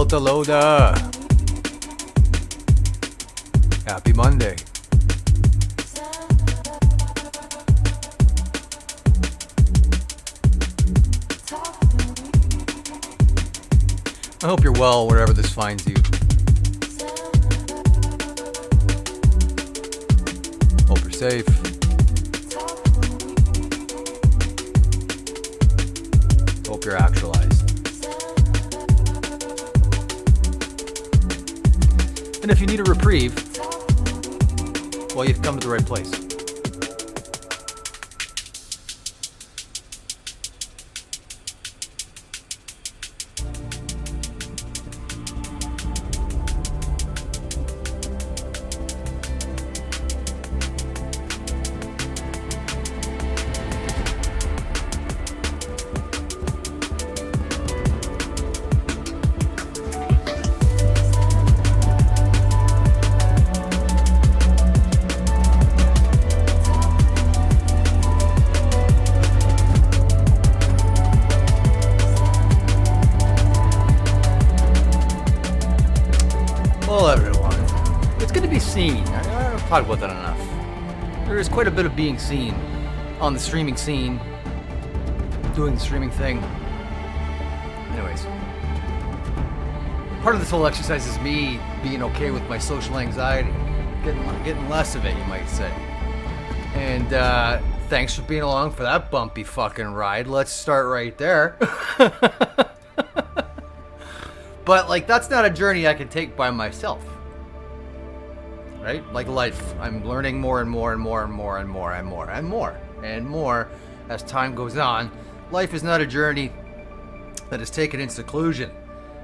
Delta Loda. Happy Monday. I hope you're well wherever this finds you. Hope you're safe. Hope you're actualized. And if you need a reprieve, well, you've come to the right place. Talk about that enough. There is quite a bit of being seen on the streaming scene, doing the streaming thing. Anyways, part of this whole exercise is me being okay with my social anxiety, getting less of it, you might say. And thanks for being along for that bumpy fucking ride. Let's start right there. But like, that's not a journey I can take by myself. Right? Like life. I'm learning more and more and more and more and more and more and more and more as time goes on. Life is not a journey that is taken in seclusion.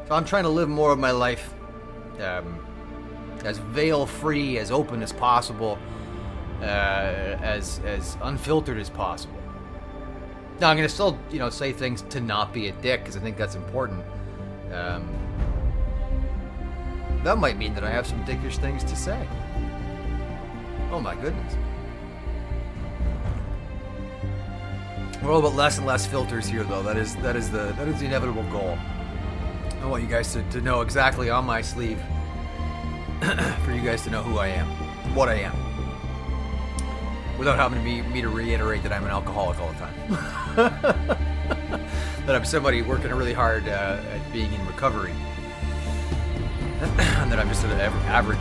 So I'm trying to live more of my life as veil-free, as open as possible, as unfiltered as possible. Now I'm going to still, say things to not be a dick, because I think that's important. That might mean that I have some dickish things to say. Oh my goodness. We're all about less and less filters here, though. That is the inevitable goal. I want you guys to know exactly on my sleeve, for you guys to know who I am, what I am, without having me to reiterate that I'm an alcoholic all the time. That I'm somebody working really hard at being in recovery. And that I'm just an average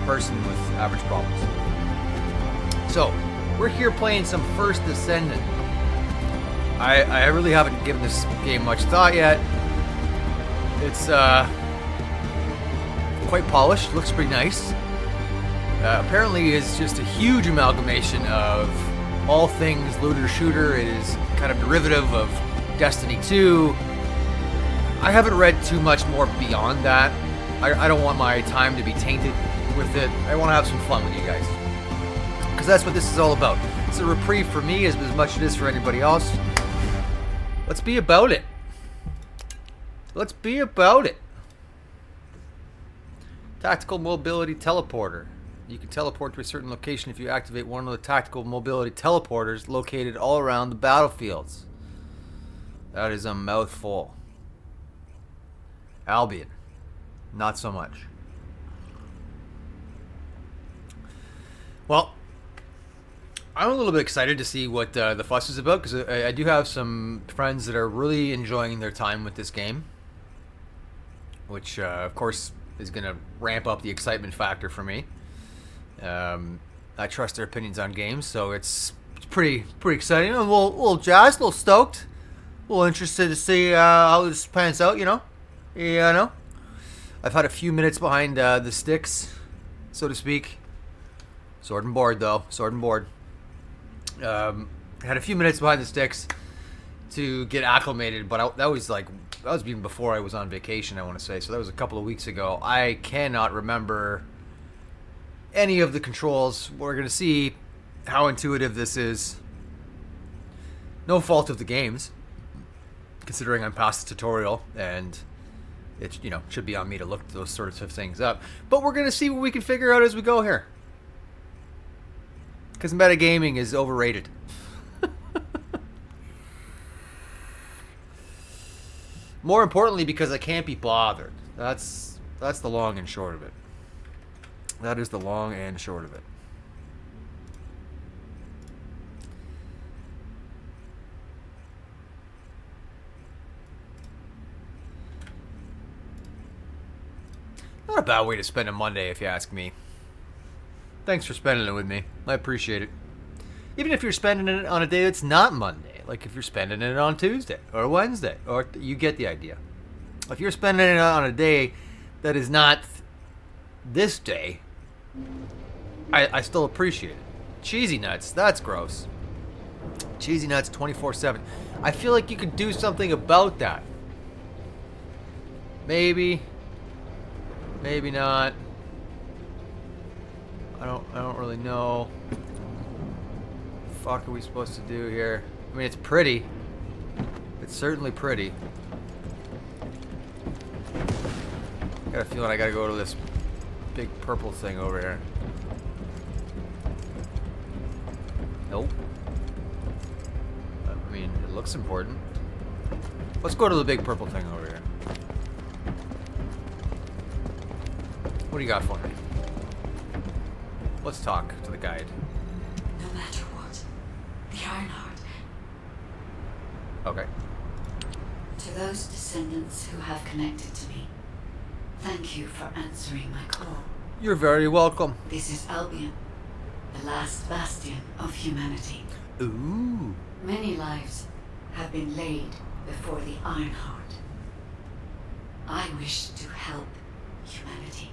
person with average problems. So, we're here playing some First Descendant. I really haven't given this game much thought yet. It's quite polished, looks pretty nice. Apparently it's just a huge amalgamation of all things looter-shooter. It is kind of derivative of Destiny 2. I haven't read too much more beyond that. I don't want my time to be tainted with it. I want to have some fun with you guys, because that's what this is all about. It's a reprieve for me as much as it is for anybody else. Let's be about it. Let's be about it. Tactical mobility teleporter. You can teleport to a certain location if you activate one of the tactical mobility teleporters located all around the battlefields. That is a mouthful. Albion. Not so much. Well, I'm a little bit excited to see what the fuss is about, because I do have some friends that are really enjoying their time with this game, which, of course, is going to ramp up the excitement factor for me. I trust their opinions on games, so it's pretty exciting. A little jazzed, a little stoked, a little interested to see how this pans out, I've had a few minutes behind the sticks, so to speak. Sword and board, though. Sword and board. Had a few minutes behind the sticks to get acclimated, but that was even before I was on vacation, I want to say. So that was a couple of weeks ago. I cannot remember any of the controls. We're going to see how intuitive this is. No fault of the game's, considering I'm past the tutorial, and it should be on me to look those sorts of things up. But we're going to see what we can figure out as we go here, because metagaming is overrated. More importantly, because I can't be bothered. That's the long and short of it. That is the long and short of it. Not a bad way to spend a Monday, if you ask me. Thanks for spending it with me. I appreciate it. Even if you're spending it on a day that's not Monday, like if you're spending it on Tuesday or Wednesday, or you get the idea. If you're spending it on a day that is not this day, I still appreciate it. Cheesy nuts, that's gross. Cheesy nuts 24/7. I feel like you could do something about that. Maybe not. I don't really know. What the fuck are we supposed to do here? I mean, it's pretty. It's certainly pretty. Got a feeling I gotta go to this big purple thing over here. Nope. I mean, it looks important. Let's go to the big purple thing over here. What do you got for me? Let's talk to the guide. No matter what, the Ironheart. Okay. To those descendants who have connected to me, thank you for answering my call. You're very welcome. This is Albion, the last bastion of humanity. Ooh. Many lives have been laid before the Ironheart. I wish to help humanity.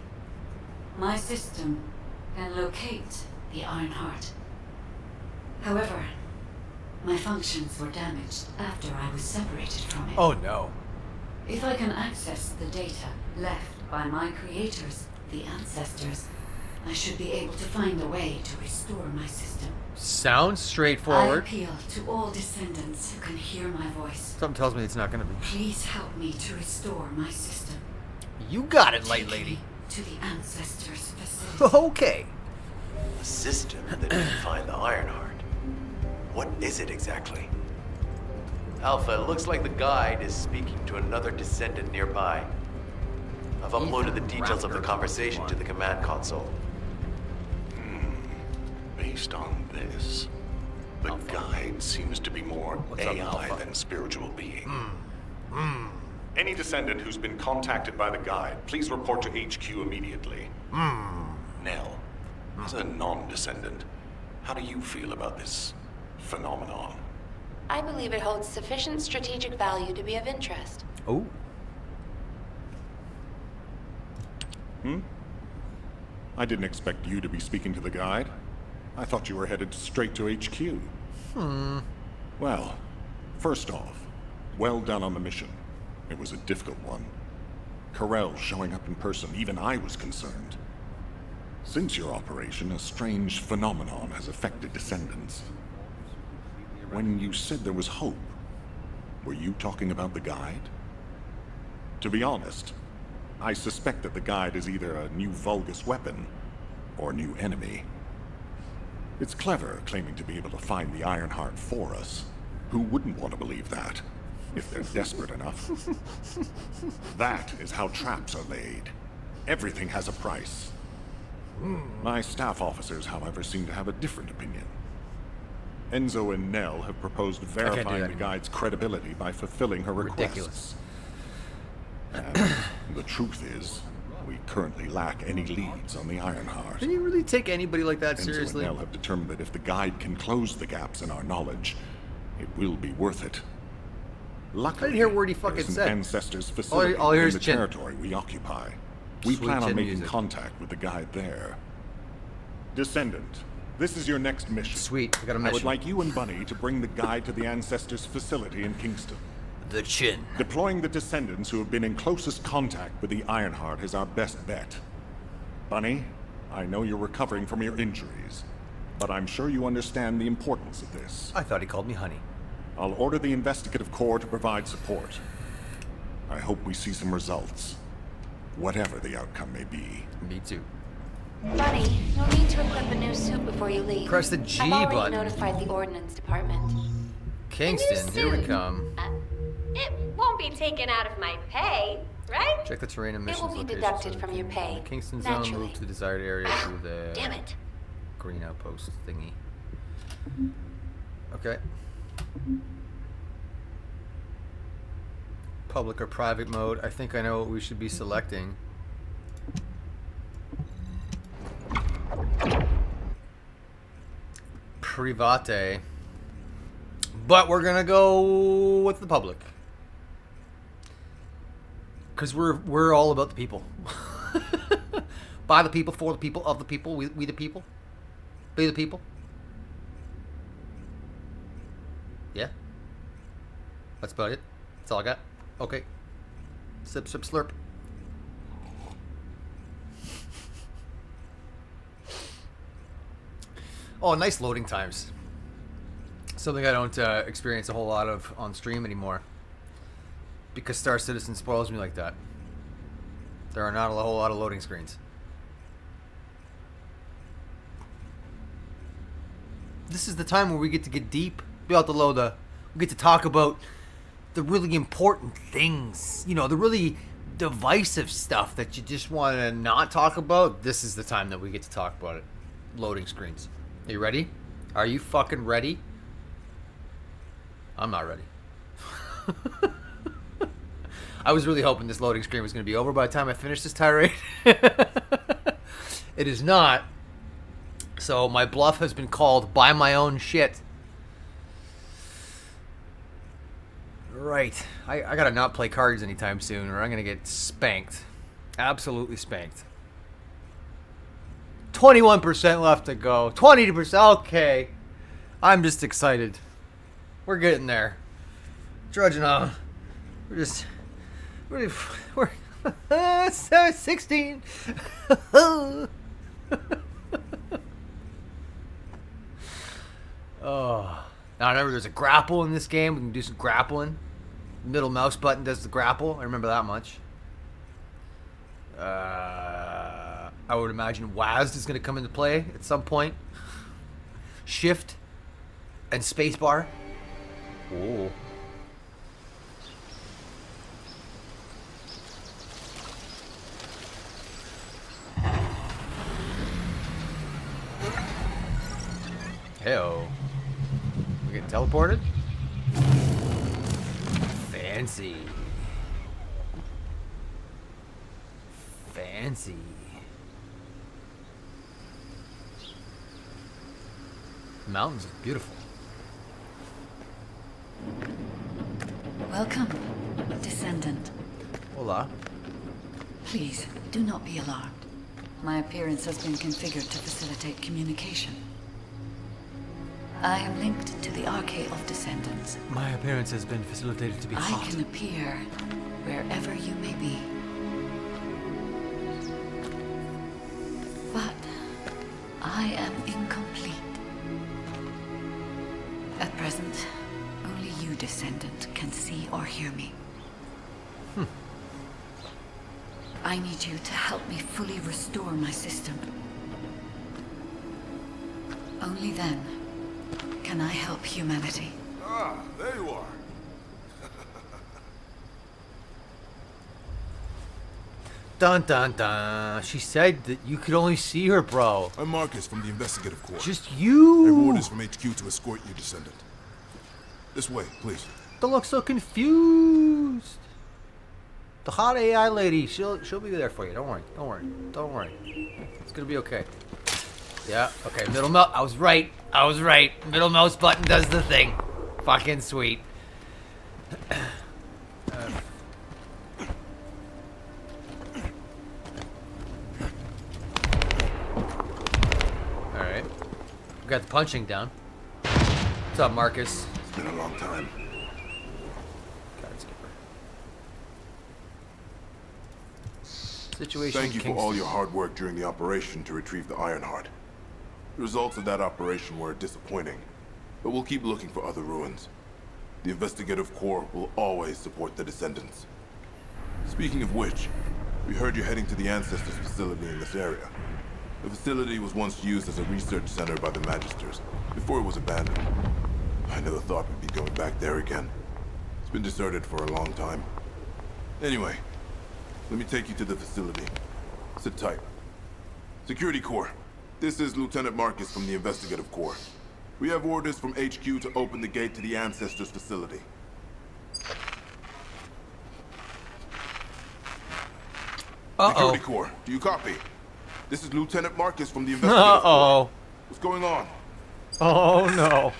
My system can locate the Ironheart. However, my functions were damaged after I was separated from it. Oh no. If I can access the data left by my creators, the ancestors, I should be able to find a way to restore my system. Sounds I straightforward. appeal to all descendants who can hear my voice. Something tells me it's not gonna be. Please help me to restore my system. You got it, light Take lady. me to the ancestors' facility. Okay. A system that can find the Ironheart. What is it exactly? Alpha, it looks like the guide is speaking to another descendant nearby. I've uploaded the details of the conversation to the command console. Based on this, the guide seems to be more What's up, AI Alpha? than spiritual being. Any descendant who's been contacted by the guide, please report to HQ immediately. Nell, as a non-descendant, how do you feel about this phenomenon? I believe it holds sufficient strategic value to be of interest. Oh. I didn't expect you to be speaking to the guide. I thought you were headed straight to HQ. Well, first off, well done on the mission. It was a difficult one. Corell showing up in person, even I was concerned. Since your operation, a strange phenomenon has affected descendants. When you said there was hope, were you talking about the guide? To be honest, I suspect that the guide is either a new Vulgus weapon or a new enemy. It's clever claiming to be able to find the Ironheart for us. Who wouldn't want to believe that, if they're desperate enough? That is how traps are laid. Everything has a price. My staff officers, however, seem to have a different opinion. Enzo and Nell have proposed verifying the guide's credibility by fulfilling her requests. Ridiculous. And the truth is, we currently lack any leads on the Ironheart. Can you really take anybody like that Enzo seriously? and Nell have determined that if the guide can close the gaps in our knowledge, it will be worth it. Luckily, I didn't hear a word he fucking there's an said. ancestors facility all I hear in is the chin. territory we occupy. We Sweet plan on chin making music. contact with the guide there. Descendant, this is your next mission. Sweet, I got a I mission. would like you and Bunny to bring the guide to the ancestors facility in Kingston. The chin. Deploying the descendants who have been in closest contact with the Ironheart is our best bet. Bunny, I know you're recovering from your injuries, but I'm sure you understand the importance of this. I thought he called me honey. I'll order the investigative corps to provide support. I hope we see some results, whatever the outcome may be. Me too. Buddy, you'll need to equip a new suit before you leave. Press the G I've already button. notified the Ordnance Department. Kingston, here we come. It won't be taken out of my pay, right? Check the terrain and It missions will be locations deducted so from you your can- pay, in the Kingston zone, naturally. move to the desired area through the Damn it. green outpost thingy. Okay. Public or private mode. I think I know what we should be selecting. Private. But we're gonna go with the public. Because we're all about the people. By the people, for the people, of the people, we the people. Be the people. Yeah. That's about it. That's all I got. Okay. Sip, sip, slurp. Oh, nice loading times. Something I don't experience a whole lot of on stream anymore. Because Star Citizen spoils me like that. There are not a whole lot of loading screens. This is the time where we get to get deep. We get to talk about the really important things. You know, the really divisive stuff that you just want to not talk about. This is the time that we get to talk about it. Loading screens. Are you ready? Are you fucking ready? I'm not ready. I was really hoping this loading screen was going to be over by the time I finish this tirade. It is not. So my bluff has been called by my own shit. Right. I gotta not play cards anytime soon or I'm gonna get spanked. Absolutely spanked. 21% left to go. 20%. Okay. I'm just excited. We're getting there. Trudging on. We're 16. Oh. Now remember there's a grapple in this game. We can do some grappling. Middle mouse button does the grapple. I remember that much. I would imagine WASD is going to come into play at some point. Shift and spacebar. Oh. Hey-oh. We get teleported? Fancy. Fancy. The mountains are beautiful. Welcome, Descendant. Hola. Please, do not be alarmed. My appearance has been configured to facilitate communication. I am linked to the Arcade of Descendants. My appearance has been facilitated to be I hot. can appear wherever you may be. But I am incomplete. At present, only you, Descendant, can see or hear me. I need you to help me fully restore my system. Only then can I help humanity. Ah, there you are. Dun dun dun. She said that you could only see her, bro. I'm Marcus from the Investigative Corps. Just I have you. orders from HQ to escort you, Descendant. This way, please. Don't look so confused. The hot AI lady, she'll be there for you. Don't worry. Don't worry. Don't worry. It's gonna be okay. Yeah. Okay. Middle mouse. I was right. I was right. Middle mouse button does the thing. Fucking sweet. All right. We got the punching down. What's up, Marcus? It's been a long time. God, skipper. Situation. Thank you for Kingston. all your hard work during the operation to retrieve the Ironheart. The results of that operation were disappointing, but we'll keep looking for other ruins. The Investigative Corps will always support the Descendants. Speaking of which, we heard you're heading to the Ancestors facility in this area. The facility was once used as a research center by the Magisters, before it was abandoned. I never thought we'd be going back there again. It's been deserted for a long time. Anyway, let me take you to the facility. Sit tight. Security Corps, this is Lieutenant Marcus from the Investigative Corps. We have orders from HQ to open the gate to the Ancestors facility. Security Corps, do you copy? This is Lieutenant Marcus from the Investigative Corps. What's going on? Oh no.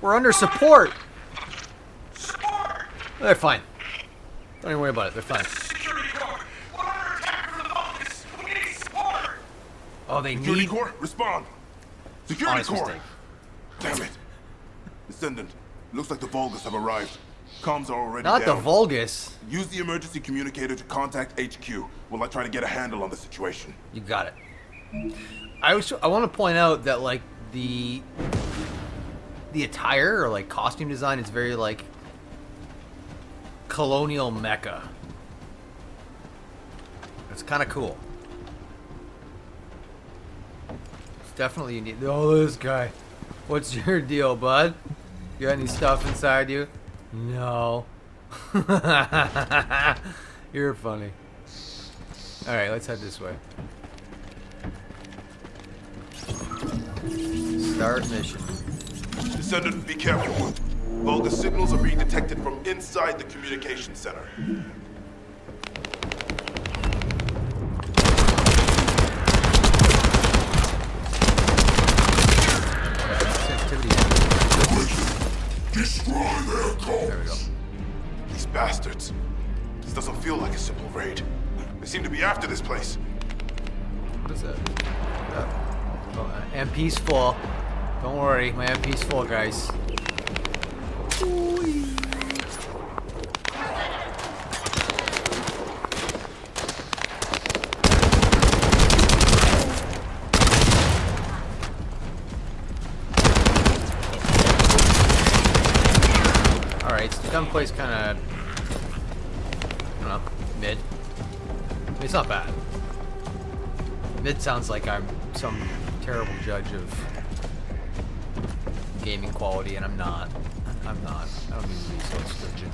We're under support. They're fine. Don't even worry about it. They're fine. Security Corps, we're under attack from the Vulcans. We need support. Oh, they Security need... Corps, respond! Security Honest Corps! mistake. Damn it! Descendant, looks like the Vulgus have arrived. Comms are already Not down. the Vulgus. Use the emergency communicator to contact HQ while I try to get a handle on the situation. You got it. I want to point out that like the attire or like costume design is very like colonial Mecca. It's kind of cool. It's definitely unique. Oh, this guy. What's your deal, bud? You got any stuff inside you? No. You're funny. Alright, let's head this way. Start mission. Descendant, be careful. Vulgus signals are being detected from inside the communication center. Destroy their comms. There we go. These bastards. This doesn't feel like a simple raid. They seem to be after this place. What is that? MP's full. Don't worry, my MP's full, guys. Alright, so the gunplay's kind of, I don't know, mid. I mean, it's not bad. Mid sounds like I'm some terrible judge of gaming quality, and I'm not. I'm not. I don't mean to be so stringent.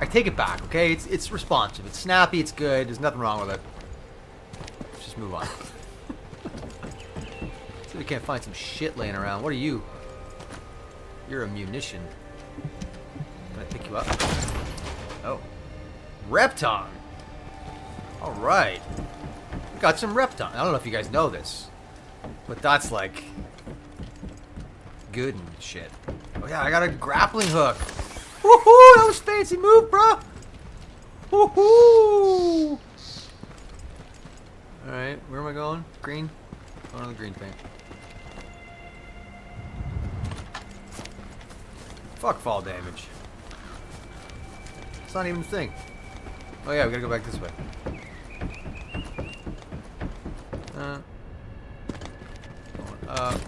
I take it back, okay? It's responsive. It's snappy. It's good. There's nothing wrong with it. Let's just move on. So we can't find some shit laying around. What are you? You're a munition. Can I pick you up? Oh. Repton! Alright. We got some Repton. I don't know if you guys know this, but that's like good and shit. Oh yeah, I got a grappling hook. Woohoo! That was a fancy move, bro. Woohoo! Alright, where am I going? Green? Going on the green thing. Fuck fall damage. It's not even a thing. Oh yeah, we gotta go back this way. Going up.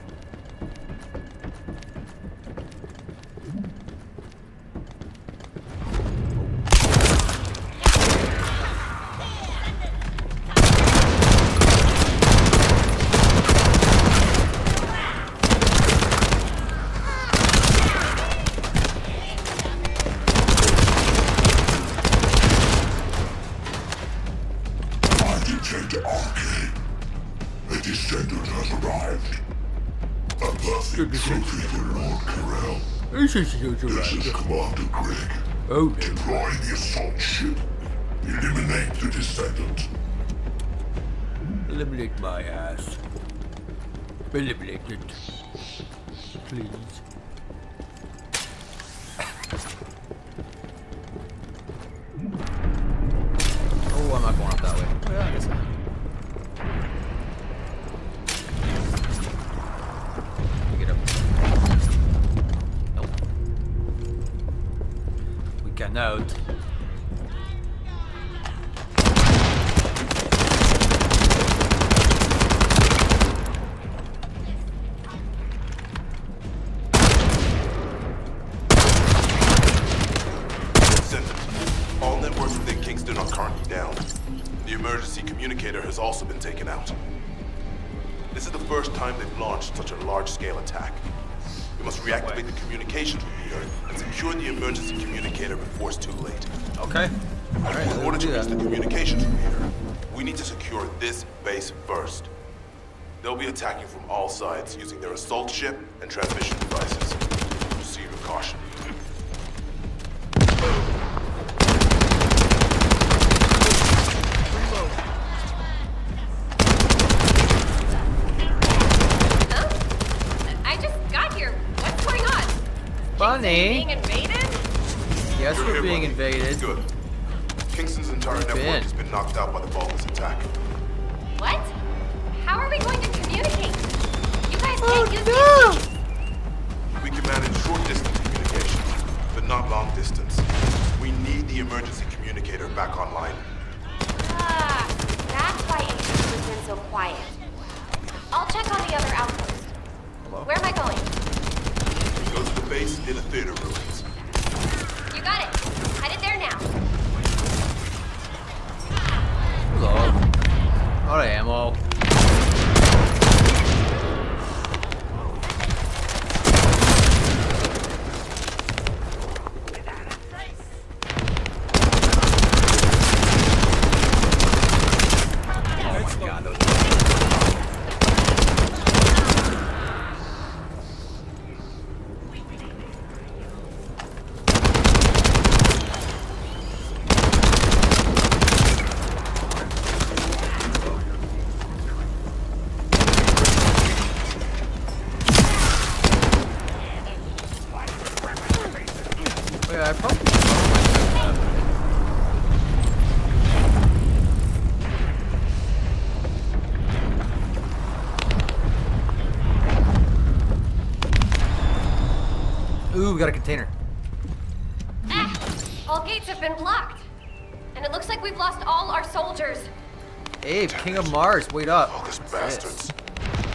A descendant has arrived. A perfect trophy for Lord Carell. This is Commander Greg. Oh, Deploy the assault ship. Eliminate the descendant. eliminate my ass. Eliminate it. Please. Oh, I'm not going up that way. Oh, yeah, I guess I am. Get up. Nope. We cannot. All networks within Kingston are currently down. The emergency communicator has also been taken out. This is the first time they've launched such a large-scale attack. We must reactivate the communications repeater and secure the emergency communicator before it's too late. Okay. All right. In order Let's to do reach the that. communications repeater, we need to secure this base first. They'll be attacking from all sides using their assault ship and transmission devices. Proceed with caution. Huh? I just got here. What's going on? Bunny. Being invaded? Yes, You're we're here, being Bunny. invaded. Good. Kingston's entire We've network been. has been knocked out by the Vulgus attack. What? How are we going to communicate? You guys Oh, can't use no. these. We can manage short-distance communications, but not long-distance. We need the emergency communicator back online. Ah, that's why HQ has been so quiet. I'll check on the other outpost. Where am I going? Go to the base in the theater ruins. You got it. Headed there now. Hello. All right, ammo. Yeah, I probably. Ooh, we got a container. All gates have been blocked. And it looks like we've lost all our soldiers. Abe, King of Mars, wait up. Vulgus What's bastards.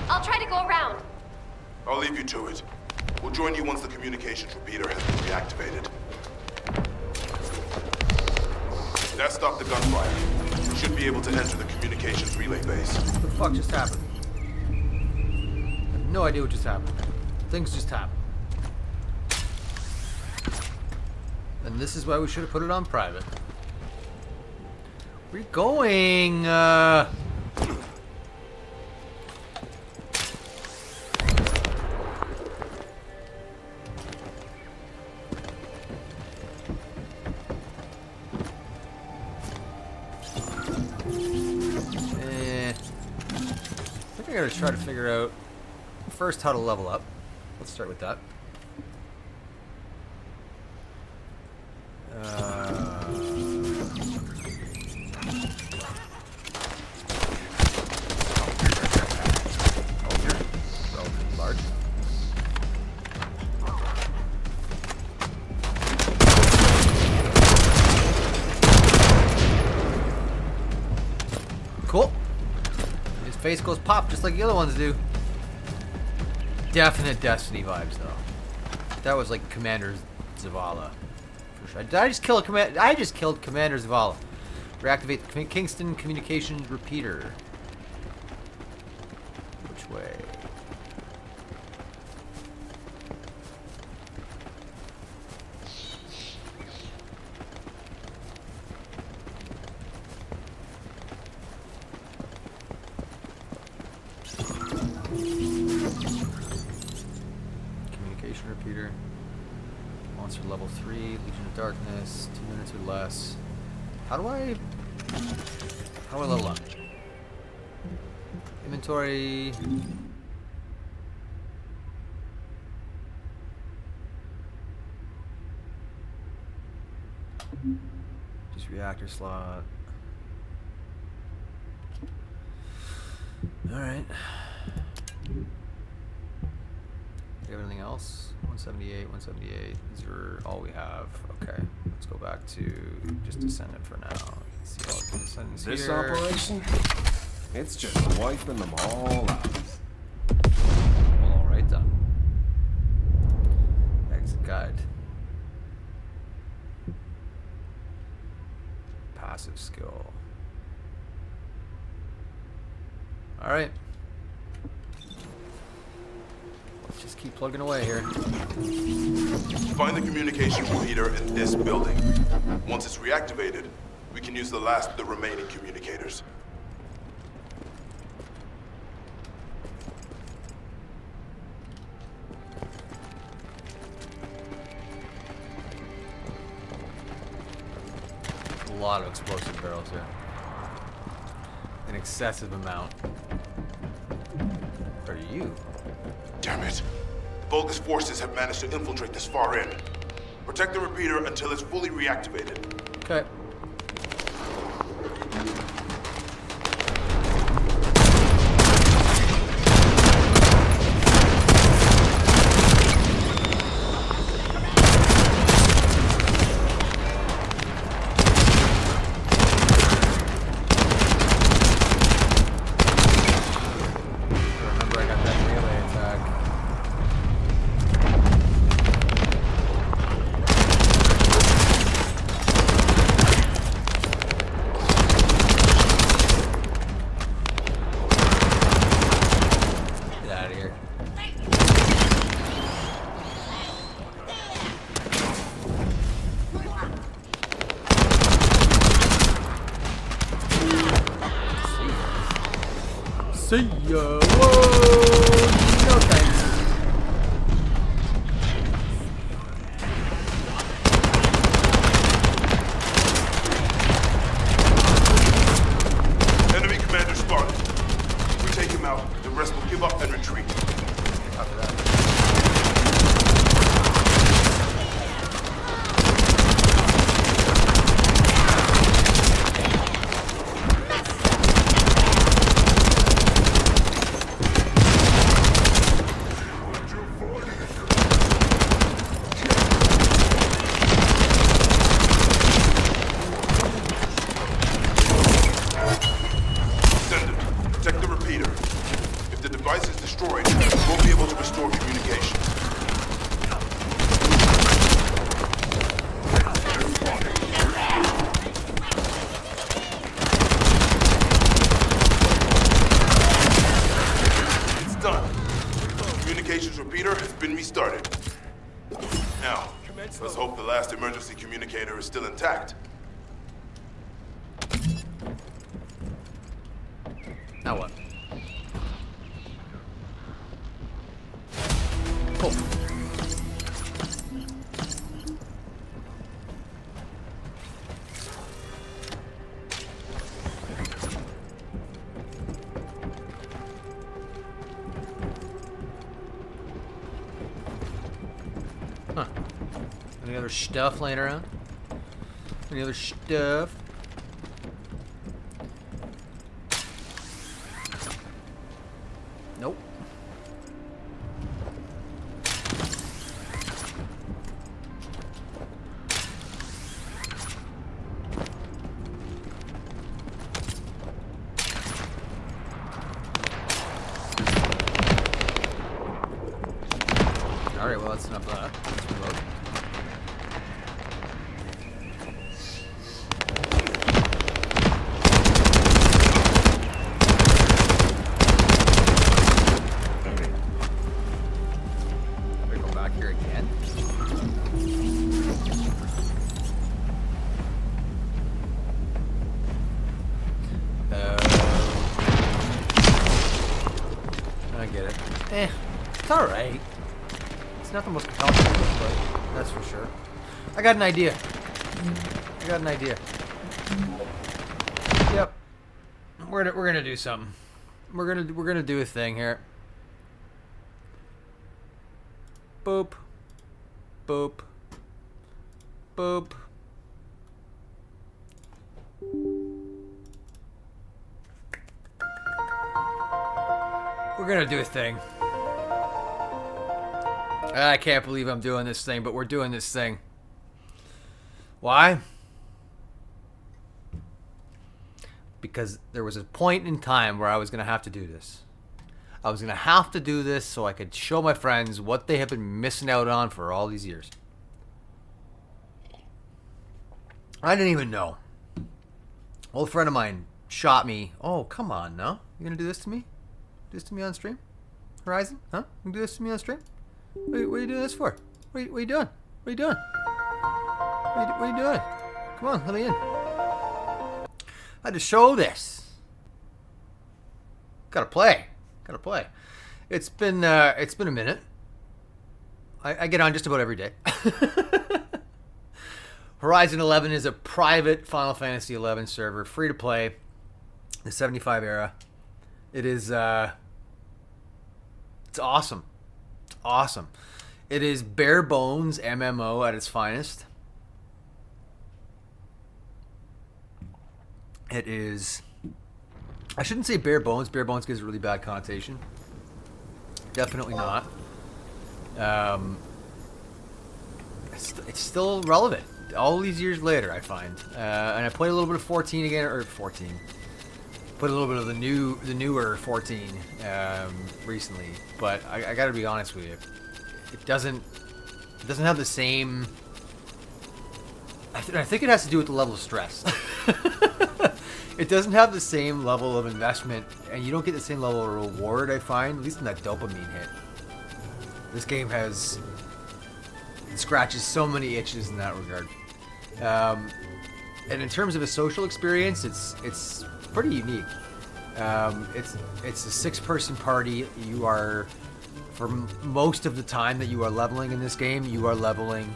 I'll try to go around. I'll leave you to it. We'll join you once the communications repeater has been reactivated. That stopped the gunfire. You should be able to enter the communications relay base. What the fuck just happened? I have no idea what just happened. Things just happened. And this is why we should have put it on private. Where are you going? I think I gotta try to figure out first how to level up. Let's start with that. Relatively large. Cool. His face goes pop just like the other ones do. Definite Destiny vibes though. That was like Commander Zavala. For sure. Did I just kill a command? I just killed Commander Zavala. Reactivate the Kingston communications repeater. Which way? Communication repeater. Monster level 3, Legion of Darkness, 2 minutes or less. How do I level up? Inventory. Just reactor slot. Alright. Do you have anything else? 178, 178. These are all we have. Okay. Let's go back to just Descendant for now. See all the Descendants This here. operation? It's just wiping them all out. Well, alright then. Exit guide. Passive skill. Alright. Just keep plugging away here. Find the communication repeater in this building. Once it's reactivated, we can use the last of the remaining communicators. A lot of explosive barrels here. An excessive amount. Are you? Damn it. Vulgus forces have managed to infiltrate this far in. Protect the repeater until it's fully reactivated. Okay. Remember, I got that melee attack. Get out of here. See ya. Whoa. No thanks. Enemy commander spotted. We take him out, the rest will give up and retreat. Copy that. Descendant, protect the repeater. If the device is destroyed, we won't be able to restore communication. It's done. Communications repeater has been restarted. Now, let's hope the last emergency communicator is still intact. Now what? Cool. Huh. Any other stuff laying around? Any other stuff? Nope. Alright, well that's enough of that. Let's reload. Better go back here again. I get it. It's alright. It's not the most compelling, but that's for sure. I got an idea. Yep. We're gonna do something. We're gonna do a thing here. Boop. Boop. Boop. We're gonna do a thing. I can't believe I'm doing this thing, but we're doing this thing. Why? Because there was a point in time where I was gonna have to do this. I was gonna have to do this so I could show my friends what they have been missing out on for all these years. I didn't even know. An old friend of mine shot me. Oh, come on, no? You gonna do this to me? Do this to me on stream? Horizon? Huh? You gonna do this to me on stream? What are you doing this for? What are you doing? What are you doing? What are you doing? Come on, let me in. I had to show this. Gotta play. It's been a minute. I get on just about every day. Horizon 11 is a private Final Fantasy 11 server, free to play, the 75 era. It is it's awesome. It's awesome. It is bare bones MMO at its finest. It is, I shouldn't say bare bones. Bare bones gives a really bad connotation. Definitely not. It's still relevant all these years later, I find. And I played a little bit of 14 again, or 14. Put a little bit of the newer 14 recently, but I got to be honest with you, it doesn't have the same. I think it has to do with the level of stress. It doesn't have the same level of investment, and you don't get the same level of reward, I find, at least in that dopamine hit. This game it scratches so many itches in that regard. And in terms of a social experience, it's pretty unique. It's a 6-person party. You are, for most of the time that you are leveling in this game, you are leveling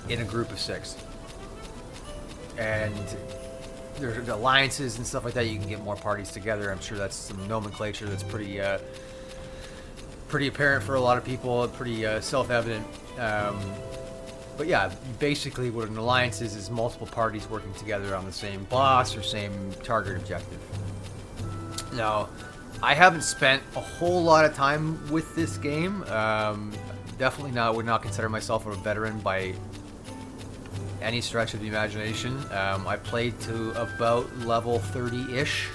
in a group of 6. And there's alliances and stuff like that. You can get more parties together. I'm sure that's some nomenclature that's pretty apparent for a lot of people, pretty self-evident. But yeah, basically what an alliance is multiple parties working together on the same boss or same target objective. Now, I haven't spent a whole lot of time with this game. Definitely would not consider myself a veteran by any stretch of the imagination. I played to about level 30-ish.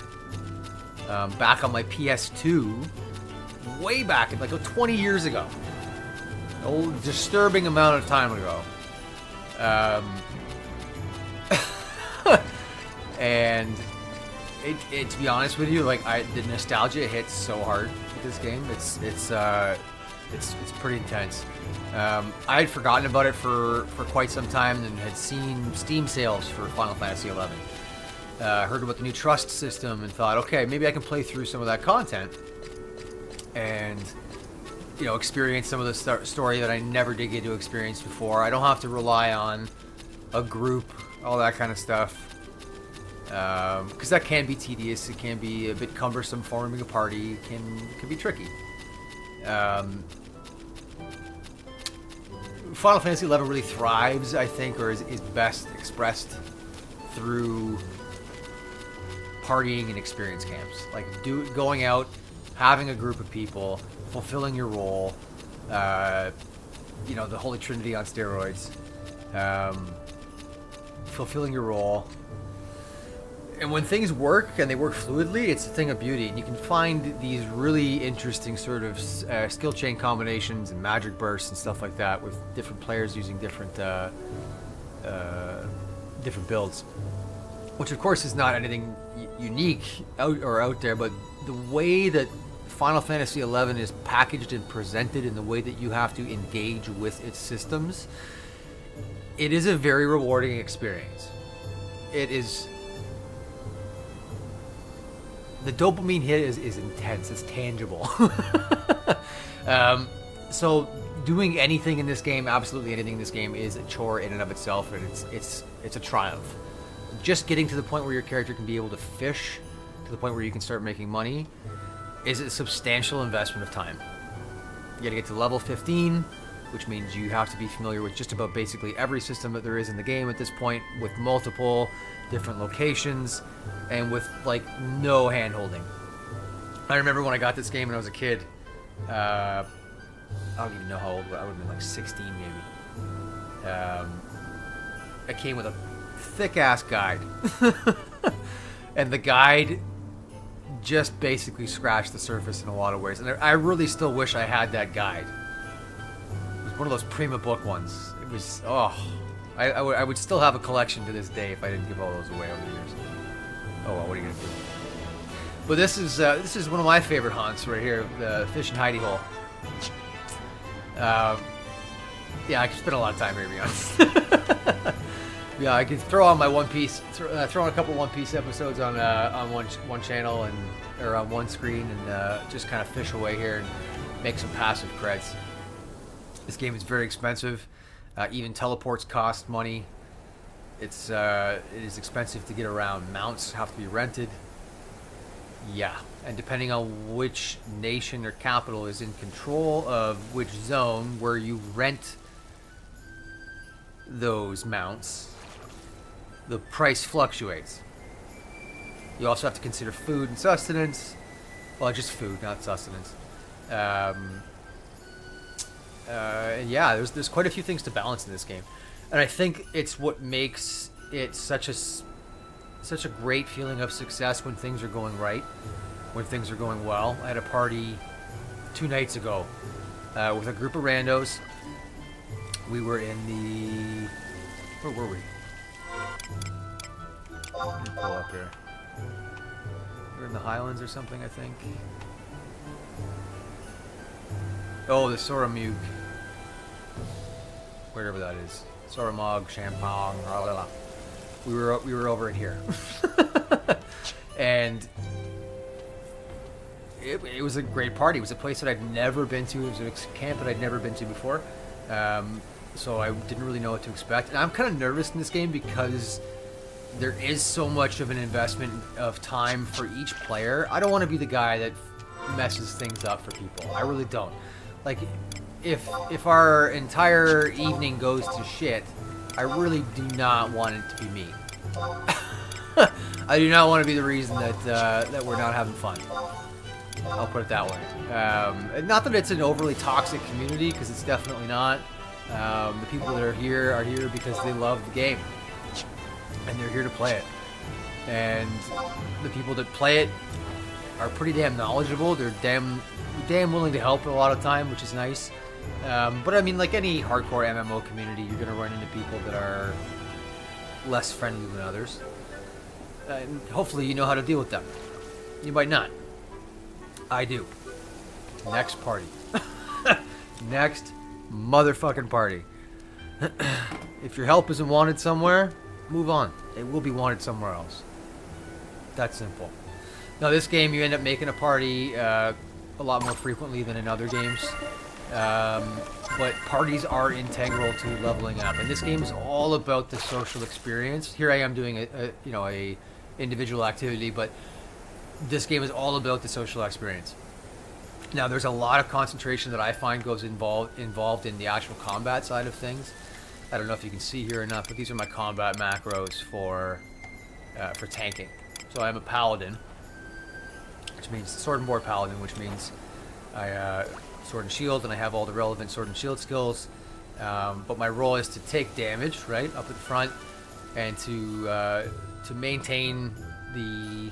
Back on my PS2, way back, like 20 years ago. A disturbing amount of time ago. And to be honest with you, like the nostalgia hits so hard with this game. It's pretty intense. I had forgotten about it for quite some time and had seen Steam sales for Final Fantasy 11. Heard about the new trust system and thought, okay, maybe I can play through some of that content and experience some of the story that I never did get to experience before. I don't have to rely on a group, all that kind of stuff. Because that can be tedious. It can be a bit cumbersome. Forming a party can be tricky. Final Fantasy XI really thrives, I think, or is best expressed through partying and experience camps. Like going out, having a group of people, fulfilling your role. The Holy Trinity on steroids. Fulfilling your role. And when things work, and they work fluidly, it's a thing of beauty. And you can find these really interesting sort of skill chain combinations and magic bursts and stuff like that with different players using different builds. Which, of course, is not anything unique out there, but the way that Final Fantasy XI is packaged and presented in the way that you have to engage with its systems, it is a very rewarding experience. It is... The dopamine hit is intense. It's tangible. So doing anything in this game, absolutely anything in this game, is a chore in and of itself, and it's a triumph. Just getting to the point where your character can be able to fish, to the point where you can start making money, is a substantial investment of time. You got to get to level 15, which means you have to be familiar with just about basically every system that there is in the game at this point, with multiple different locations, and with like no hand-holding. I remember when I got this game when I was a kid. I don't even know how old. I would have been like 16 maybe. It came with a thick-ass guide. And the guide just basically scratched the surface in a lot of ways. And I really still wish I had that guide. It was one of those Prima Book ones. It was, I would still have a collection to this day if I didn't give all those away over the years. Oh well, what are you gonna do? But this is one of my favorite haunts right here, the Fish and Hidey Hole. Yeah, I could spend a lot of time here, to be honest. Yeah, I could throw on my One Piece, throw on a couple One Piece episodes on one channel or on one screen, and just kind of fish away here and make some passive creds. This game is very expensive. Even teleports cost money. It is expensive to get around. Mounts have to be rented. Yeah, and depending on which nation or capital is in control of which zone where you rent those mounts, the price fluctuates. You also have to consider food and sustenance. Well, just food, not sustenance. Yeah, there's quite a few things to balance in this game, and I think it's what makes it such a great feeling of success when things are going right, when things are going well. I had a party 2 nights ago with a group of randos. We were in the... Where were we? Let me pull up here. We were in the Highlands or something, I think. Oh, the Soramug. Wherever that is. Soramog, Champagne, blah, blah, blah. We were over in here. And it was a great party. It was a place that I'd never been to. It was a camp that I'd never been to before. So I didn't really know what to expect. And I'm kind of nervous in this game because there is so much of an investment of time for each player. I don't want to be the guy that messes things up for people. I really don't. Like, if our entire evening goes to shit, I really do not want it to be me. I do not want to be the reason that we're not having fun. I'll put it that way. Not that it's an overly toxic community, because it's definitely not. The people that are here because they love the game, and they're here to play it. And the people that play it are pretty damn knowledgeable. They're damn willing to help a lot of time, which is nice. But I mean, like any hardcore MMO community, you're going to run into people that are less friendly than others. And hopefully you know how to deal with them. You might not. I do. Next party. Next motherfucking party. If your help isn't wanted somewhere, move on. It will be wanted somewhere else. That's simple. Now, this game, you end up making a party a lot more frequently than in other games. But parties are integral to leveling up, and this game is all about the social experience. Here I am doing a individual activity, but this game is all about the social experience. Now, there's a lot of concentration that I find goes involved in the actual combat side of things. I don't know if you can see here or not, but these are my combat macros for tanking. So I'm a paladin, which means sword and board paladin, which means I sword and shield, and I have all the relevant sword and shield skills. But my role is to take damage, right, up in front, and to maintain the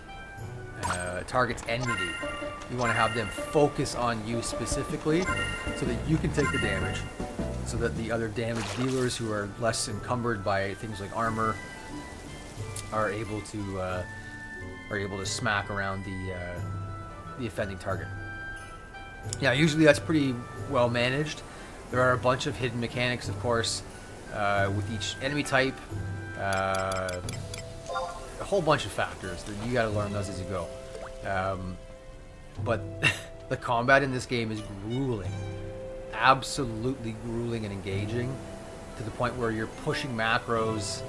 target's enmity. You want to have them focus on you specifically, so that you can take the damage, so that the other damage dealers who are less encumbered by things like armor are able to smack around the offending target. Yeah, usually that's pretty well managed. There are a bunch of hidden mechanics, of course, with each enemy type. A whole bunch of factors that you got to learn those as you go. But the combat in this game is grueling, absolutely grueling and engaging, to the point where you're pushing macros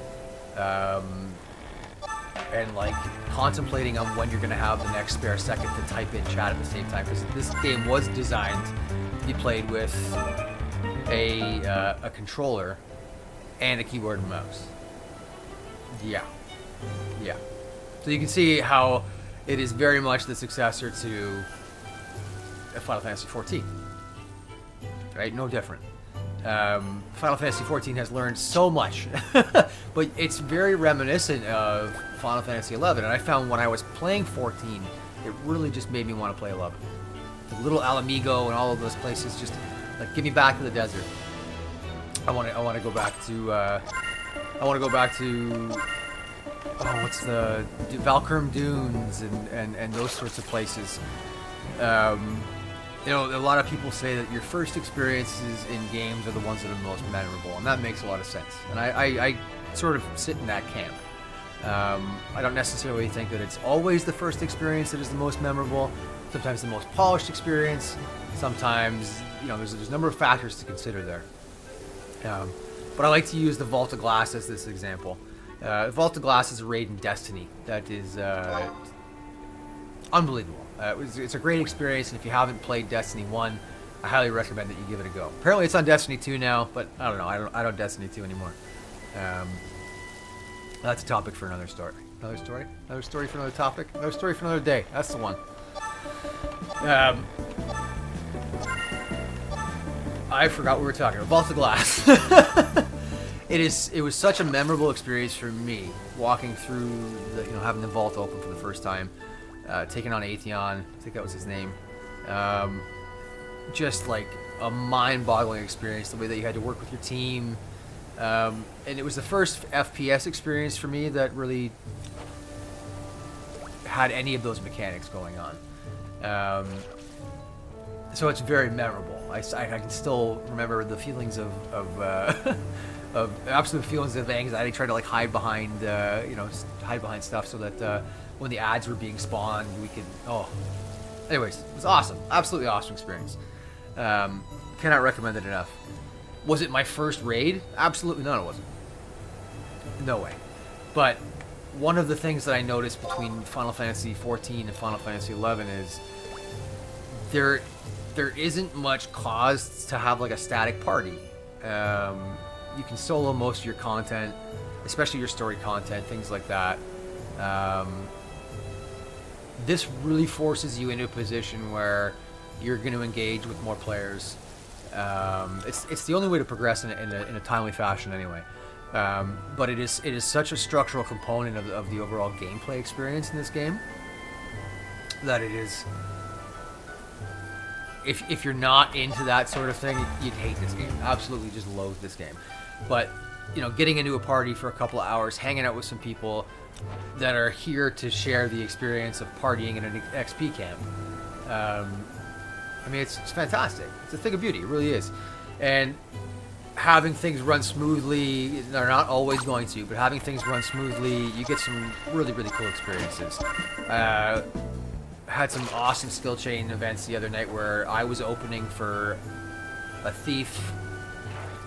and like contemplating on when you're going to have the next spare second to type in chat at the same time, because this game was designed to be played with a controller and a keyboard and mouse. Yeah. So you can see how it is very much the successor to Final Fantasy XIV. Right? No different. Final Fantasy XIV has learned so much, but it's very reminiscent of Final Fantasy XI, and I found when I was playing 14, it really just made me want to play 11. The little Alamigo and all of those places, just like, give me back to the desert. I want to go back to what's the Valkyrie Dunes and those sorts of places. You know, a lot of people say that your first experiences in games are the ones that are the most memorable, and that makes a lot of sense. And I sort of sit in that camp. I don't necessarily think that it's always the first experience that is the most memorable. Sometimes the most polished experience. Sometimes, you know, there's a number of factors to consider there. But I like to use the Vault of Glass as this example. Vault of Glass is a raid in Destiny that is unbelievable. It's a great experience, and if you haven't played Destiny 1, I highly recommend that you give it a go. Apparently it's on Destiny 2 now, but I don't know. I don't Destiny 2 anymore. That's a topic for another story. Another story for another topic. Another story for another day. That's the one. I forgot what we were talking about. Vault of Glass. It was such a memorable experience for me, walking through having the vault open for the first time, taking on Atheon. I think that was his name. Just like a mind-boggling experience, the way that you had to work with your team. And it was the first FPS experience for me that really had any of those mechanics going on. So it's very memorable. I can still remember the feelings of absolute feelings of anxiety, trying to like hide behind stuff so that when the ads were being spawned, we could. Anyways, it was awesome. Absolutely awesome experience. Cannot recommend it enough. Was it my first raid? Absolutely not, it wasn't. No way. But one of the things that I noticed between Final Fantasy XIV and Final Fantasy XI is there isn't much cause to have like a static party. You can solo most of your content, especially your story content, things like that. This really forces you into a position where you're going to engage with more players. It's the only way to progress in a timely fashion anyway. But it is such a structural component of the overall gameplay experience in this game that it is. If you're not into that sort of thing, you'd hate this game. Absolutely just loathe this game. But, getting into a party for a couple of hours, hanging out with some people that are here to share the experience of partying in an XP camp. It's fantastic. It's a thing of beauty. It really is. And having things run smoothly, they're not always going to, but having things run smoothly, you get some really, really cool experiences. Had some awesome skill chain events the other night where I was opening for a thief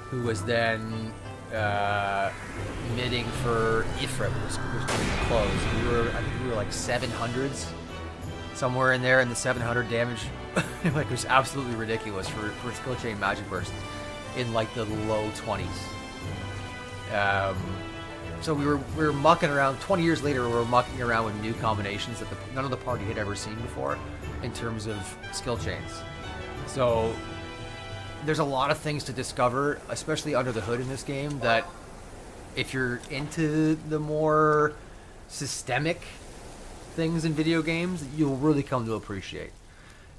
who was then midding for Ifrit, was doing the close. I think we were like 700s, somewhere in there in the 700 damage. Like, it was absolutely ridiculous for skill chain magic burst in like the low 20s. So we were mucking around. 20 years later, we were mucking around with new combinations that none of the party had ever seen before in terms of skill chains. So there's a lot of things to discover, especially under the hood in this game, that if you're into the more systemic things in video games, you'll really come to appreciate.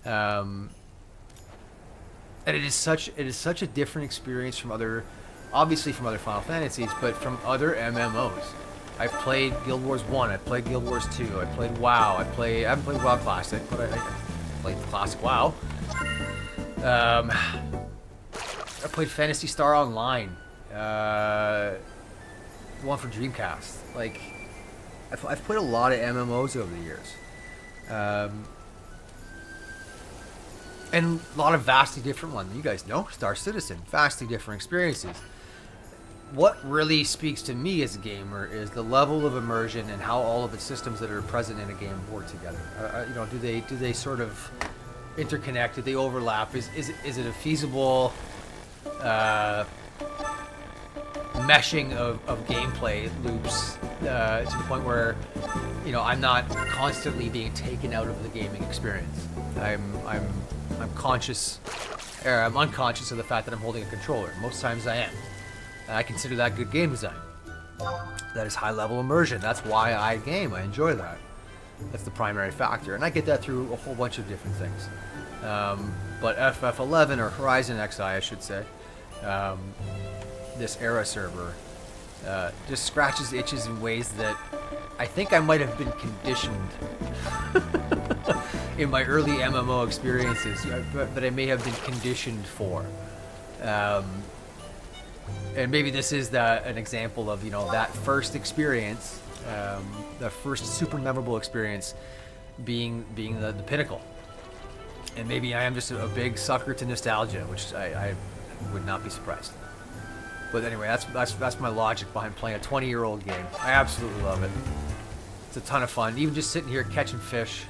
And it is such a different experience from other Final Fantasies, but from other MMOs. I've played Guild Wars 1, I've played Guild Wars 2, I've played WoW, I haven't played WoW Classic, but I played Classic WoW. I played Phantasy Star Online, the one for Dreamcast. Like, I've played a lot of MMOs over the years. And a lot of vastly different ones. You guys know, Star Citizen, vastly different experiences. What really speaks to me as a gamer is the level of immersion and how all of the systems that are present in a game work together. Do they sort of interconnect? Do they overlap? Is it a feasible meshing of gameplay loops to the point where I'm not constantly being taken out of the gaming experience? I'm conscious, or I'm unconscious of the fact that I'm holding a controller. Most times I am. And I consider that good game design. That is high level immersion. That's why I game. I enjoy that. That's the primary factor. And I get that through a whole bunch of different things. But FF11, or HorizonXI I should say, this era server, just scratches itches in ways that I think I might have been conditioned in my early MMO experiences, that I may have been conditioned for. And maybe this is an example of, you know, that first experience, the first super memorable experience being the pinnacle. And maybe I am just a big sucker to nostalgia, which I would not be surprised. But anyway, that's my logic behind playing a 20-year-old game. I absolutely love it. It's a ton of fun. Even just sitting here catching fish.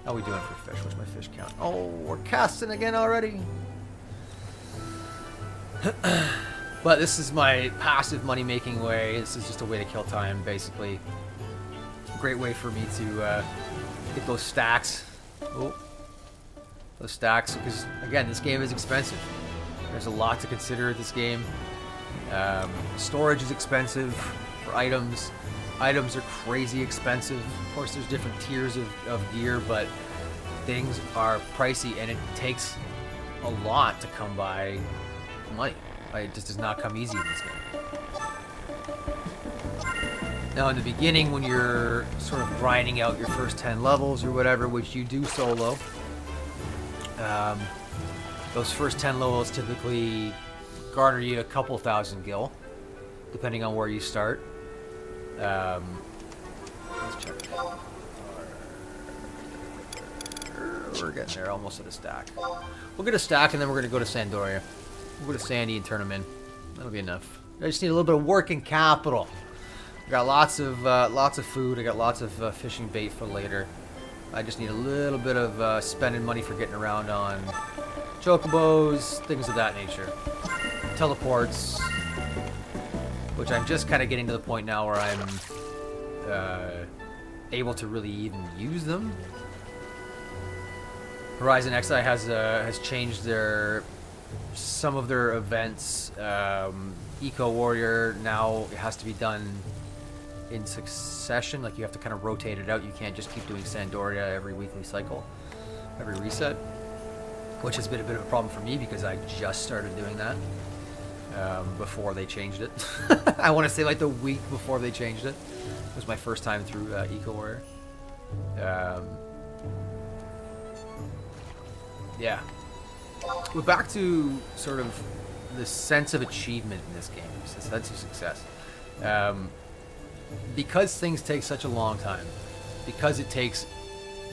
How are we doing for fish? What's my fish count? Oh, we're casting again already. But this is my passive money-making way. This is just a way to kill time, basically. Great way for me to get those stacks. Oh, those stacks, because again, this game is expensive. There's a lot to consider this game. Storage is expensive for items. Items are crazy expensive. Of course, there's different tiers of gear, but things are pricey, and it takes a lot to come by money. It just does not come easy in this game. Now, in the beginning, when you're sort of grinding out your first 10 levels or whatever, which you do solo, those first 10 levels typically garner you a couple thousand gil, depending on where you start. Let's check. We're getting there, almost at a stack. We'll get a stack, and then we're going to go to Sandoria. We'll go to Sandy and turn them in. That'll be enough. I just need a little bit of working capital. I got lots of food. I got lots of fishing bait for later. I just need a little bit of spending money for getting around on chocobos, things of that nature. Teleports, which I'm just kind of getting to the point now where I'm able to really even use them. HorizonXI has changed some of their events. Eco Warrior now has to be done in succession. Like, you have to kind of rotate it out. You can't just keep doing Sandoria every weekly cycle, every reset, which has been a bit of a problem for me because I just started doing that before they changed it. I want to say like the week before they changed it. It was my first time through Eco Warrior. Yeah. We're back to sort of the sense of achievement in this game, the sense of success. Because things take such a long time, because it takes,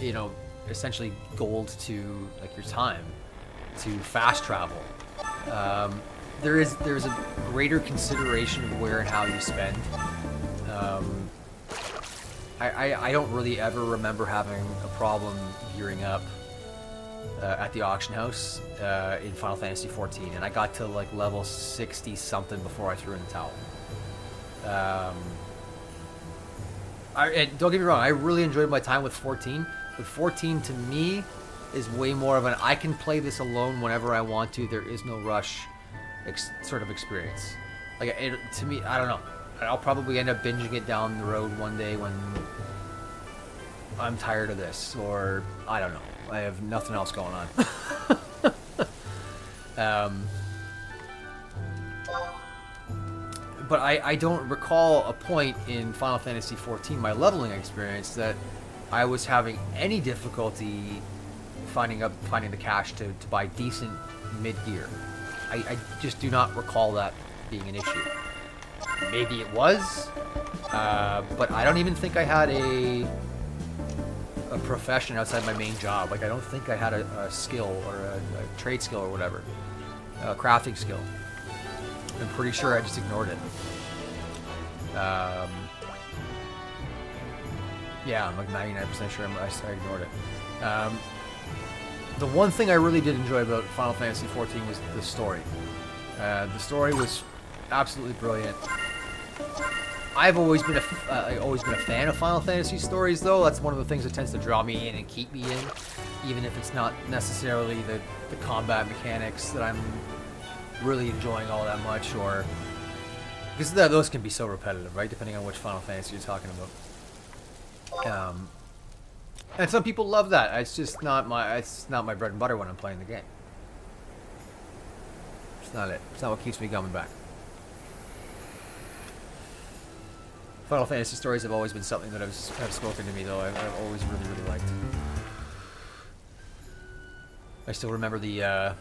you know, essentially gold to, like, your time to fast travel, there's a greater consideration of where and how you spend. I don't really ever remember having a problem gearing up at the auction house in Final Fantasy XIV, and I got to like level 60 something before I threw in the towel. And don't get me wrong, I really enjoyed my time with 14, but 14 to me is way more of an I can play this alone whenever I want to. There is no rush sort of experience. Like, to me, I don't know. I'll probably end up binging it down the road one day when I'm tired of this, or I don't know. I have nothing else going on. But I don't recall a point in Final Fantasy XIV, my leveling experience, that I was having any difficulty finding the cash to buy decent mid-gear. I just do not recall that being an issue. Maybe it was, but I don't even think I had a profession outside my main job. Like, I don't think I had a skill or a trade skill or whatever, a crafting skill. I'm pretty sure I just ignored it. Yeah, I'm like 99% sure I ignored it. The one thing I really did enjoy about Final Fantasy XIV was the story. The story was absolutely brilliant. I've always been a fan of Final Fantasy stories, though. That's one of the things that tends to draw me in and keep me in, even if it's not necessarily the combat mechanics that I'm really enjoying all that much, or because those can be so repetitive, right? Depending on which Final Fantasy you're talking about. And some people love that. It's just not my bread and butter when I'm playing the game. It's not it. It's not what keeps me coming back. Final Fantasy stories have always been something that have spoken to me, though. I've always really, really liked. I still remember the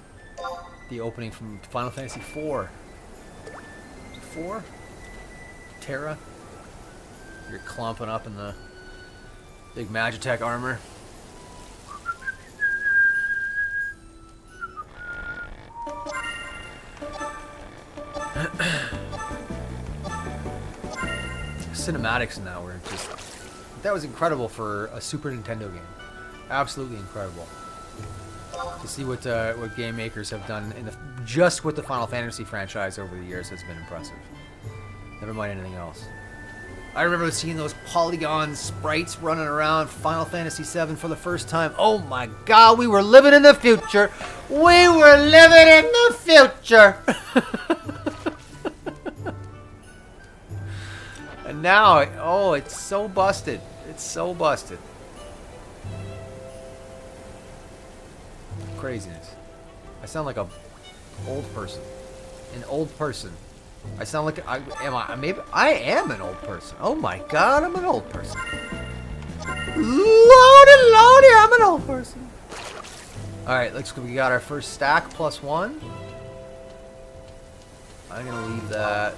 opening from Final Fantasy IV. 4? Terra? You're clumping up in the big Magitech armor. Cinematics in that were just... That was incredible for a Super Nintendo game. Absolutely incredible. To see what game makers have done in just with the Final Fantasy franchise over the years has been impressive. Never mind anything else. I remember seeing those polygon sprites running around Final Fantasy VII for the first time. Oh my god, we were living in the future! We were living in the future! And now, oh, it's so busted. It's so busted. Craziness. I sound like a old person. An old person. I sound like maybe I am an old person. Oh my god, I'm an old person. Lordy, I'm an old person. Alright, let's go. We got our first stack +1. I'm gonna leave that.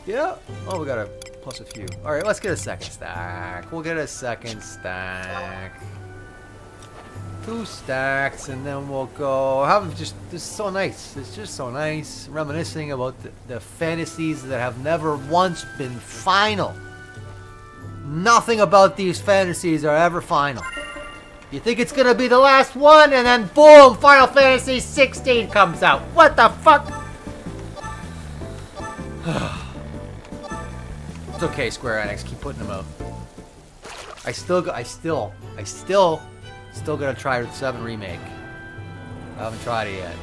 Yeah. Oh, we got a plus a few. Alright, let's get a second stack. We'll get a second stack. 2 stacks, and then we'll go. This is so nice. It's just so nice. Reminiscing about the fantasies that have never once been final. Nothing about these fantasies are ever final. You think it's gonna be the last one, and then boom, Final Fantasy 16 comes out. What the fuck? It's okay, Square Enix. Keep putting them out. I still gotta try the 7 remake. I haven't tried it yet.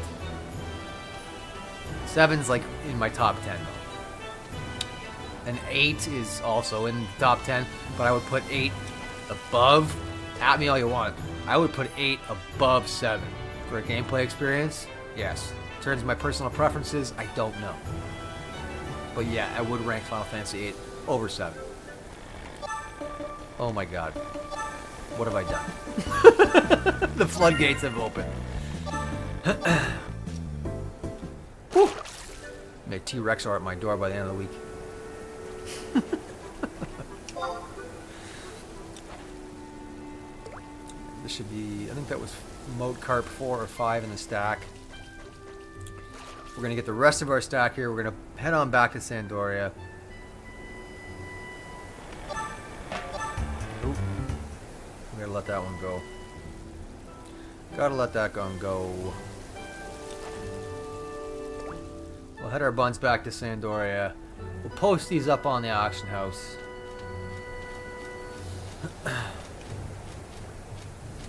7's like in my top 10 though. And 8 is also in the top 10, but I would put 8 above. At me all you want. I would put 8 above 7 for a gameplay experience. Yes. In terms of my personal preferences, I don't know. But yeah, I would rank Final Fantasy 8 over 7. Oh my god. What have I done? The floodgates have opened. Whew. May T-Rex are at my door by the end of the week. This should be, I think that was Mode Carp 4 or 5 in the stack. We're going to get the rest of our stack here. We're going to head on back to Sandoria. Oop. We gotta let that one go. Gotta let that one go. We'll head our buns back to Sandoria. We'll post these up on the auction house.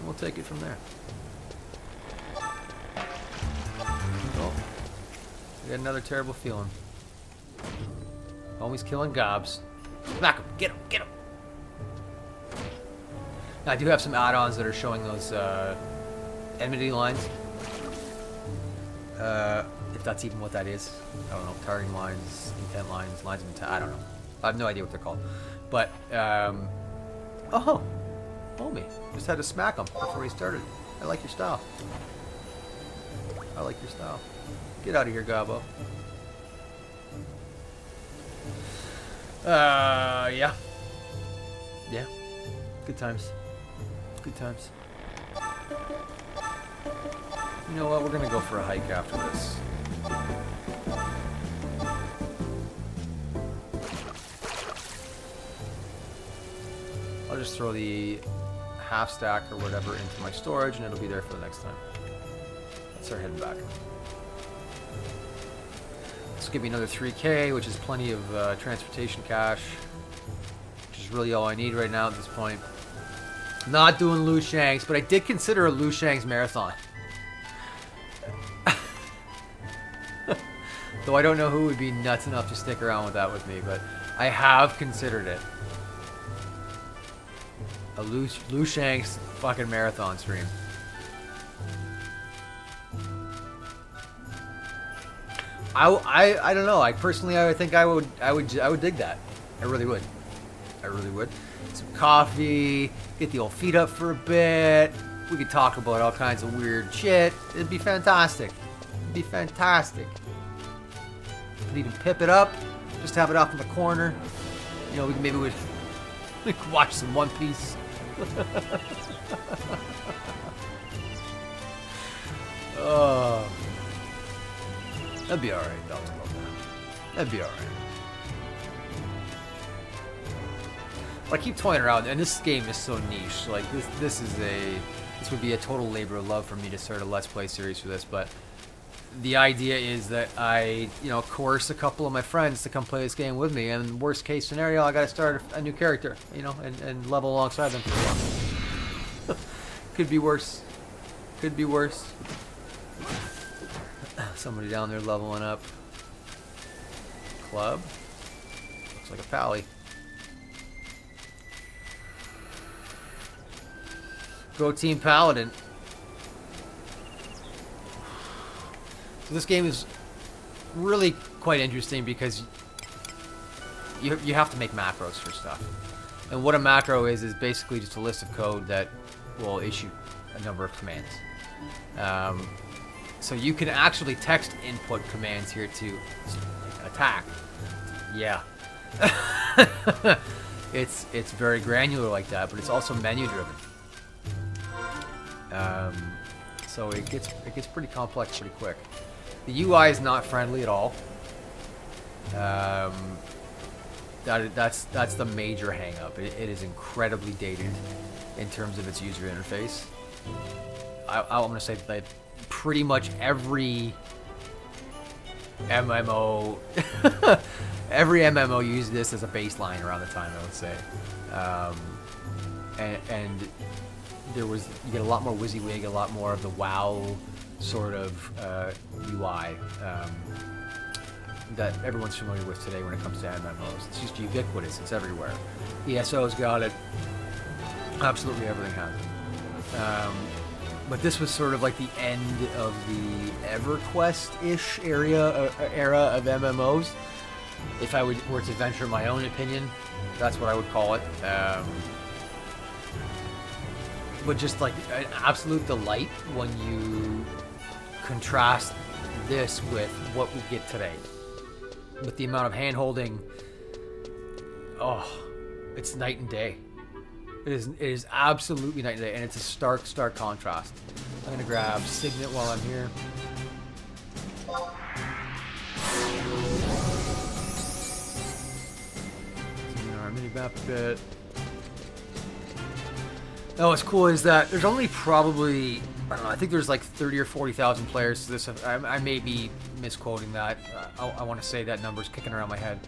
We'll take it from there. Oh, we got another terrible feeling. Homie's killing gobs. Smack him! Get him! Get him! Now, I do have some add-ons that are showing those enmity lines. If that's even what that is. I don't know. Targeting lines, intent lines, lines of intent. I don't know. I have no idea what they're called. But, oh! Homie. Just had to smack him before he started. I like your style. I like your style. Get out of here, Gabo. Yeah. Yeah. Good times. Good times. You know what? We're gonna go for a hike after this. I'll just throw the half stack or whatever into my storage and it'll be there for the next time. Let's start heading back. This will give me another 3K, which is plenty of transportation cash, which is really all I need right now at this point. Not doing Liu Shang's, but I did consider a Liu Shang's marathon. Though I don't know who would be nuts enough to stick around with that with me, but I have considered it. A Liu Shang's fucking marathon stream. I don't know. I personally, I think I would dig that. I really would. I really would. Some coffee, get the old feet up for a bit, We could talk about all kinds of weird shit. It'd be fantastic. It'd be fantastic. Could even pip it up. Just have it off in the corner. You know, we could watch some One Piece. Oh, that'd be alright. That'd be alright. I keep toying around, and this game is so niche. Like this would be a total labor of love for me to start a Let's Play series for this. But the idea is that I, coerce a couple of my friends to come play this game with me. And worst case scenario, I got to start a new character, and level alongside them for a while. Could be worse. Could be worse. Somebody down there leveling up. Club. Looks like a pally. Go Team Paladin. So this game is really quite interesting because you have to make macros for stuff. And what a macro is basically just a list of code that will issue a number of commands. So you can actually text input commands here to attack. Yeah. It's very granular like that, but it's also menu driven. So it gets pretty complex pretty quick. The UI is not friendly at all. That's the major hang-up. It is incredibly dated in terms of its user interface. I'm gonna say that pretty much every MMO every MMO used this as a baseline around the time, I would say. And you get a lot more WYSIWYG, a lot more of the WoW sort of UI that everyone's familiar with today when it comes to MMOs. It's just ubiquitous. It's everywhere. ESO's got it. Absolutely everything has it. But this was sort of like the end of the EverQuest-ish era of MMOs. If I were to venture my own opinion, that's what I would call it. But just like an absolute delight when you contrast this with what we get today. With the amount of hand-holding, it's night and day. It is absolutely night and day, and it's a stark contrast. I'm gonna grab Signet while I'm here. Our mini map a bit. Oh, what's cool is that there's only probably, I don't know, I think there's like 30 or 40,000 players to this. I may be misquoting that. I want to say that number's kicking around my head.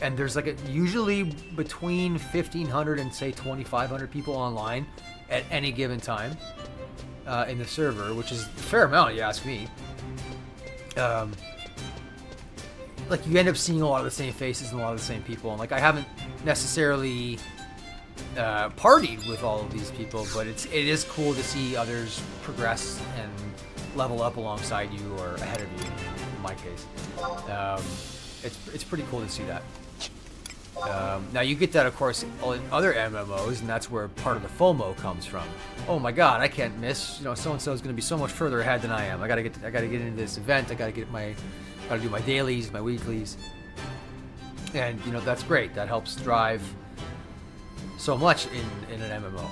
And there's like usually between 1,500 and say 2,500 people online at any given time in the server, which is a fair amount, you ask me. Like you end up seeing a lot of the same faces and a lot of the same people. And like I haven't necessarily partied with all of these people, but it is cool to see others progress and level up alongside you or ahead of you. In my case, it's pretty cool to see that. Now you get that, of course, in other MMOs, and that's where part of the FOMO comes from. Oh my God, I can't miss. So and so is going to be so much further ahead than I am. I gotta get into this event. I gotta do my dailies, my weeklies, and that's great. That helps drive so much in an MMO.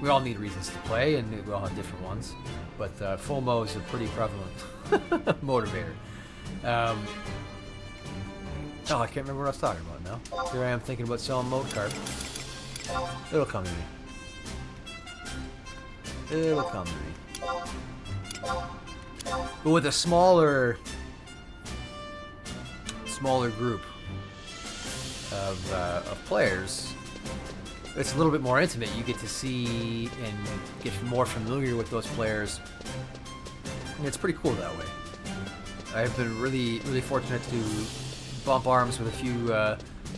We all need reasons to play, and we all have different ones. But FOMO is a pretty prevalent motivator. I can't remember what I was talking about now. Here I am thinking about selling Moat Cart. It'll come to me. It'll come to me. But with a smaller group of players, it's a little bit more intimate. You get to see and get more familiar with those players, and it's pretty cool that way. I've been really fortunate to bump arms with a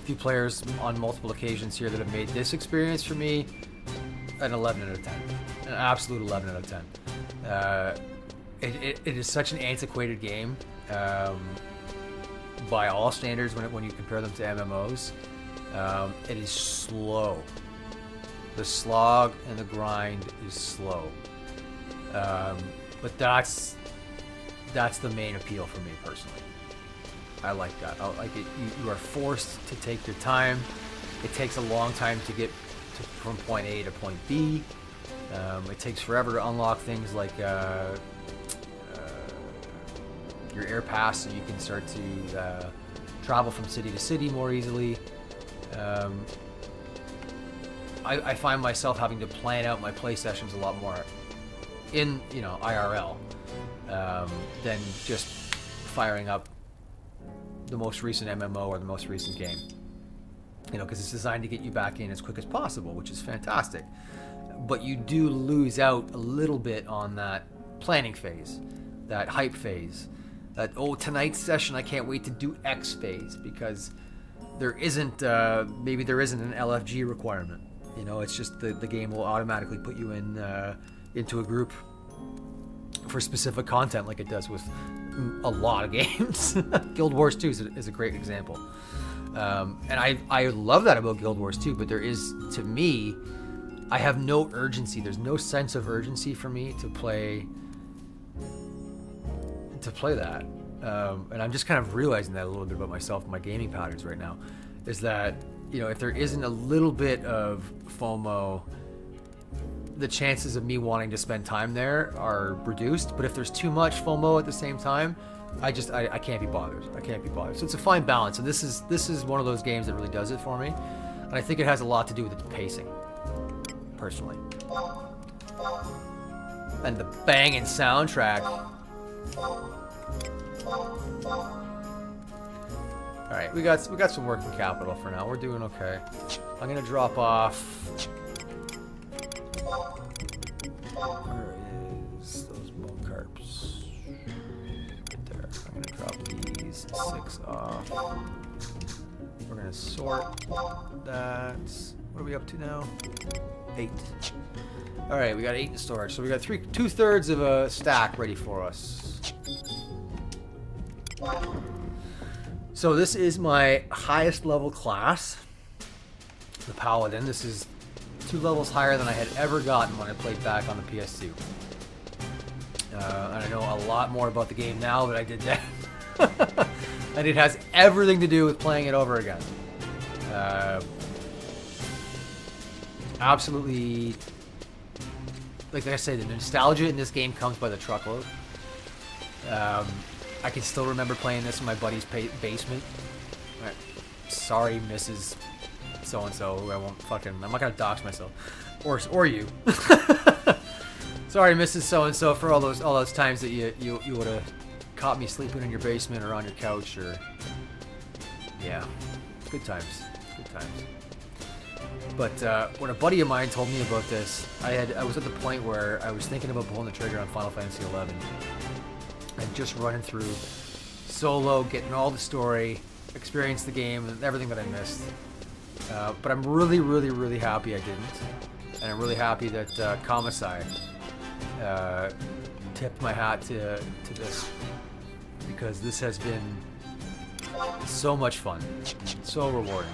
few players on multiple occasions here that have made this experience for me an 11 out of 10, an absolute 11 out of 10. It is such an antiquated game by all standards when you compare them to MMOs. It is slow. The slog and the grind is slow. But that's the main appeal for me personally. I like that. I like it. You are forced to take your time. It takes a long time to get from point A to point B. It takes forever to unlock things like your air pass, so you can start to travel from city to city more easily. I find myself having to plan out my play sessions a lot more in, IRL than just firing up the most recent MMO or the most recent game. Because it's designed to get you back in as quick as possible, which is fantastic. But you do lose out a little bit on that planning phase, that hype phase, that, tonight's session, I can't wait to do X phase, because there isn't, maybe there isn't an LFG requirement. It's just the game will automatically put you into a group for specific content, like it does with a lot of games. Guild Wars 2 is a great example. And I love that about Guild Wars 2, but there is, to me, I have no urgency. There's no sense of urgency for me to play that. And I'm just kind of realizing that a little bit about myself and my gaming patterns right now, is that, if there isn't a little bit of FOMO, the chances of me wanting to spend time there are reduced. But if there's too much FOMO at the same time, I can't be bothered. So it's a fine balance, and this is one of those games that really does it for me. And I think it has a lot to do with the pacing, personally. And the banging soundtrack. All right, we got some working capital for now. We're doing okay. I'm gonna drop off. Where is those bone carps? Right there. I'm gonna drop these 6 off. We're gonna sort that. What are we up to now? 8. All right, we got 8 in storage, so we got 2/3 of a stack ready for us. So this is my highest level class, the Paladin. This is 2 levels higher than I had ever gotten when I played back on the PS2. And I know a lot more about the game now than I did then. And it has everything to do with playing it over again. Absolutely, like I say, the nostalgia in this game comes by the truckload. I can still remember playing this in my buddy's basement. Sorry, Mrs. So-and-so, who I'm not gonna dox myself. Or you. Sorry, Mrs. So-and-so, for all those times that you would have caught me sleeping in your basement or on your couch, or... Yeah. Good times. But when a buddy of mine told me about this, I was at the point where I was thinking about pulling the trigger on Final Fantasy XI. And just running through solo, getting all the story, experience the game, and everything that I missed. But I'm really, really, really happy I didn't. And I'm really happy that Kamasai tipped my hat to this. Because this has been so much fun. So rewarding.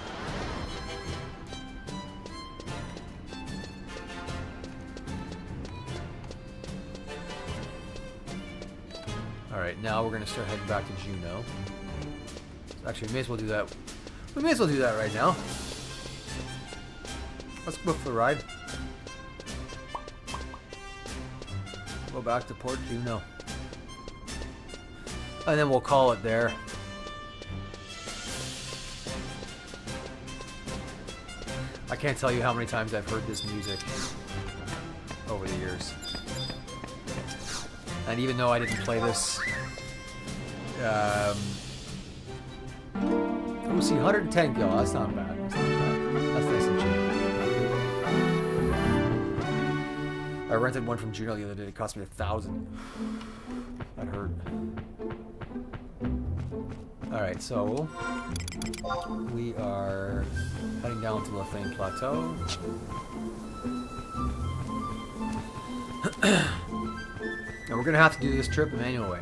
Alright, now we're going to start heading back to Juneau. Actually, we may as well do that. We may as well do that right now. Let's go for the ride. Go back to Port Juneau. And then we'll call it there. I can't tell you how many times I've heard this music over the years. And even though I didn't play this, see, 110 gil, that's not bad. That's nice and cheap. I rented one from Juneau the other day. It cost me 1,000. That hurt. Alright, so we are heading down to the Lafayne Plateau. And we're going to have to do this trip the manual way.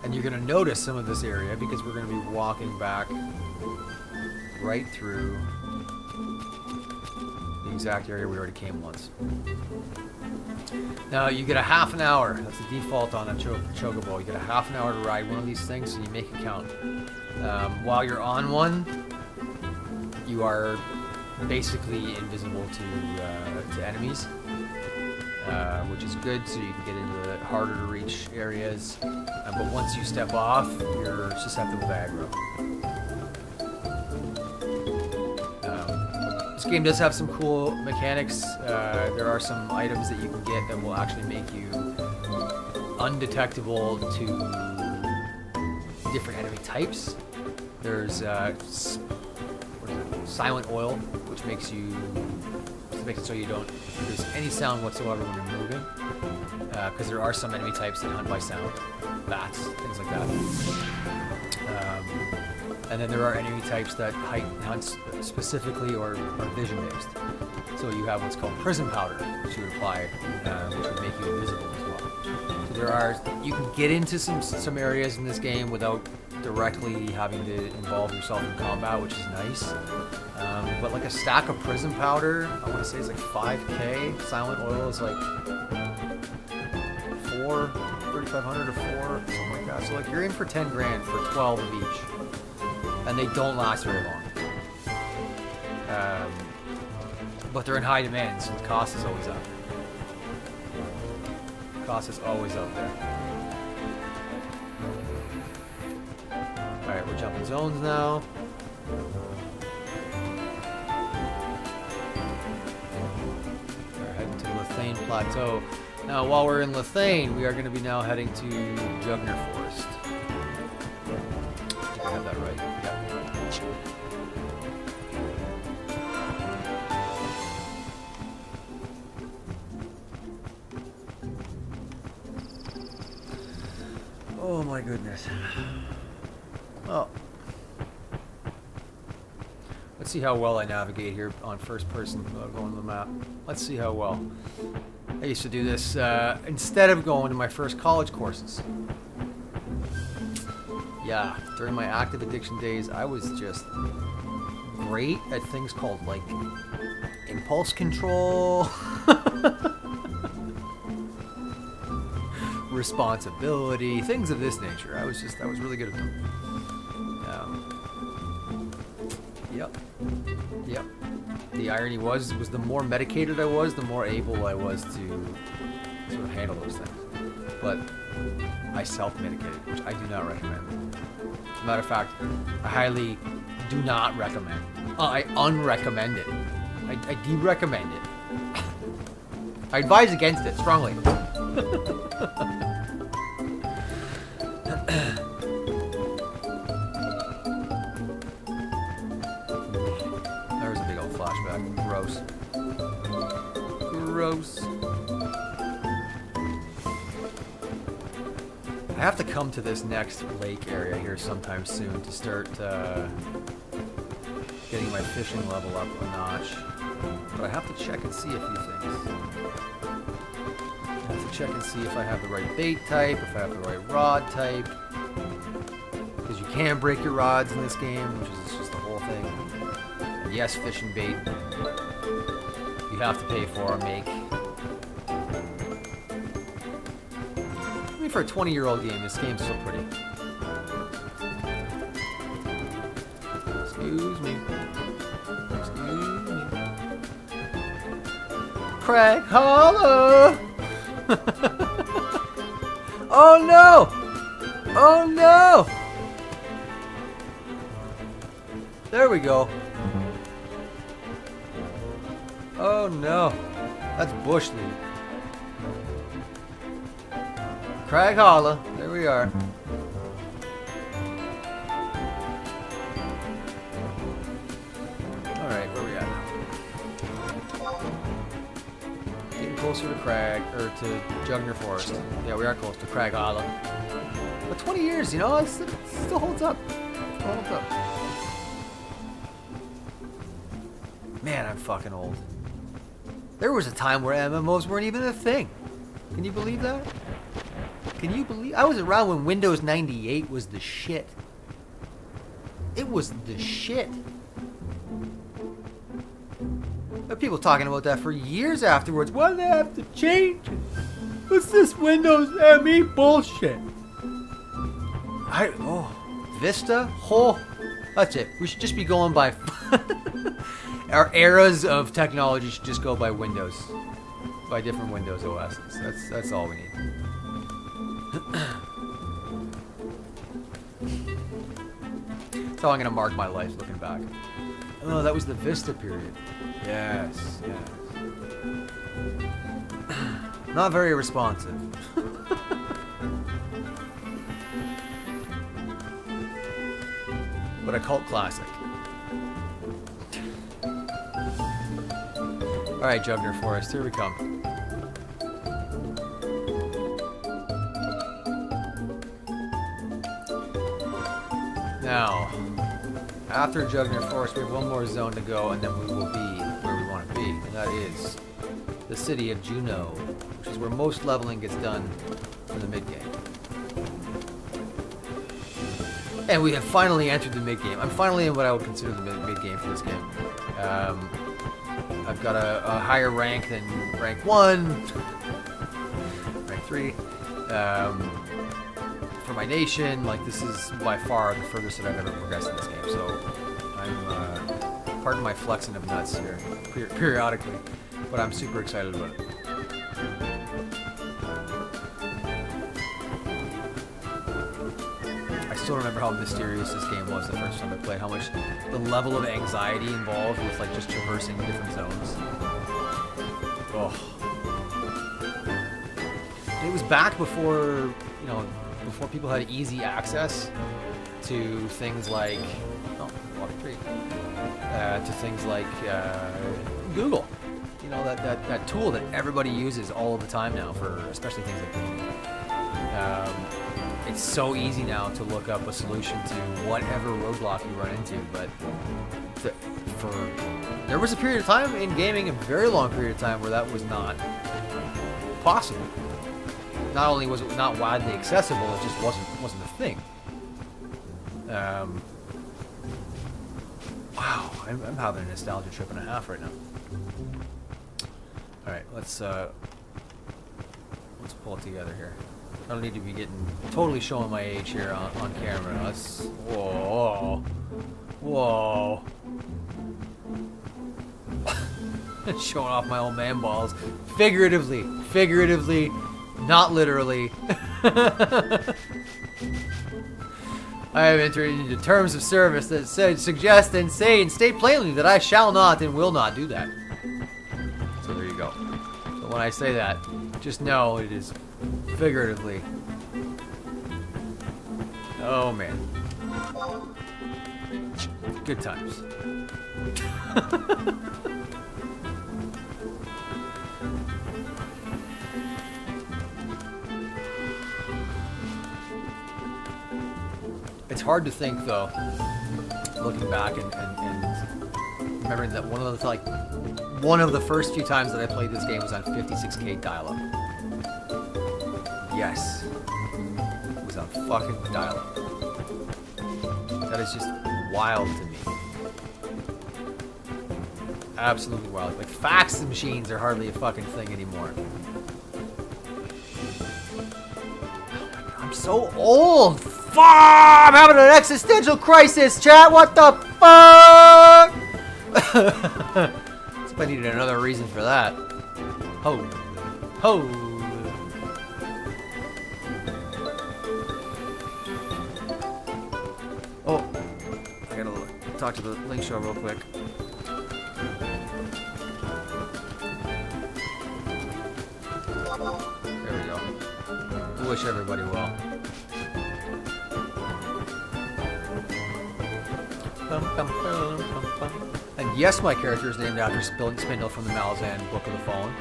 And you're going to notice some of this area because we're going to be walking back right through the exact area we already came once. Now you get a half an hour. That's the default on a chocobo. You get a half an hour to ride one of these things, so you make it count. While you're on one, you are basically invisible to enemies, which is good, so you can get into the harder to reach areas. But once you step off, you're susceptible to aggro. This game does have some cool mechanics. There are some items that you can get that will actually make you undetectable to different enemy types. There's silent oil, which makes it so you don't produce any sound whatsoever when you're moving. Because there are some enemy types that hunt by sound, bats, things like that. And then there are enemy types that hunt specifically or are vision-based. So you have what's called prison powder, which you would apply, which would make you invisible as well. So you can get into some areas in this game without directly having to involve yourself in combat, which is nice. But like a stack of prison powder, I want to say it's like 5k. Silent oil is like 3,500 or 4, something like that. So like you're in for 10 grand for 12 of each. And they don't last very long. But they're in high demand, so the cost is always up. The cost is always up there. Alright, we're jumping zones now. We're heading to Lethane Plateau. Now, while we're in Lethane, we are going to be now heading to Jugner Forest. I have that right. Yeah. Oh my goodness. Well, let's see how well I navigate here on first person without going to the map. Let's see how well. I used to do this instead of going to my first college courses. Yeah, during my active addiction days, I was just great at things called, like, impulse control, responsibility, things of this nature. I was really good at them. Yep. The irony was the more medicated I was, the more able I was to sort of handle those things. But I self-medicated, which I do not recommend. As a matter of fact, I highly do not recommend. I unrecommend it. I de-recommend it. I advise against it strongly. There's a big old flashback. Gross. Gross. I have to come to this next lake area here sometime soon to start getting my fishing level up a notch. But I have to check and see a few things. I have to check and see if I have the right bait type, if I have the right rod type. Because you can break your rods in this game, which is just the whole thing. And yes, fishing bait, you have to pay for or make. For a 20-year-old game, this game's still pretty. Excuse me. Excuse me. Craig Hollow! Oh no! Oh no! There we go. Oh no. That's bush leaf. Crag Hollow, there we are. Alright, where we at now? Getting closer to Crag, or to Jugner Forest. Yeah, we are close to Crag Hollow. But 20 years, you know, it still holds up. It still holds up. Man, I'm fucking old. There was a time where MMOs weren't even a thing. Can you believe that? Can you believe? I was around when Windows 98 was the shit. It was the shit. There are people talking about that for years afterwards. Why do they have to change it? What's this Windows ME bullshit? Vista? That's it. We should just be going by... Our eras of technology should just go by Windows. By different Windows OSs. That's all we need. That's how I'm going to mark my life looking back. Oh, that was the Vista period. Yes. Not very responsive. But a cult classic. Alright, Jugner Forest, here we come. Now, after Jugner Forest, we have one more zone to go, and then we will be where we want to be, and that is the city of Juno, which is where most leveling gets done for the mid-game. And we have finally entered the mid-game. I'm finally in what I would consider the mid-game for this game. I've got a higher rank than rank 1, rank 3. For my nation, like, this is by far the furthest that I've ever progressed in this game. So I'm, pardon my flexing of nuts here, periodically, but I'm super excited about it. I still remember how mysterious this game was the first time I played, how much the level of anxiety involved with, like, just traversing different zones. Oh. It was back before, you know, before people had easy access to things like, to things like Google. You know, that tool that everybody uses all the time now for especially things like Google. It's so easy now to look up a solution to whatever roadblock you run into, but there was a period of time in gaming, a very long period of time, where that was not possible. Not only was it not widely accessible, it just wasn't a thing. Wow, I'm having a nostalgia trip and a half right now. All right, let's pull it together here. I don't need to be totally showing my age here on camera. Let's whoa. Showing off my old man balls, figuratively, not literally. I have entered into terms of service that suggest and say and state plainly that I shall not and will not do that. So there you go. So when I say that, just know it is figuratively. Oh man. Good times. It's hard to think, though, looking back and remembering that one of the first few times that I played this game was on 56K dial-up. Yes, it was on fucking dial-up. That is just wild to me. Absolutely wild. Like, fax machines are hardly a fucking thing anymore. I'm so old. Fuck! I'm having an existential crisis, chat. What the fuck? As if I needed another reason for that. Ho. Oh, I gotta talk to the Link Show real quick. There we go. I wish everybody well. And yes, my character is named after Spindle from the Malazan Book of the Fallen.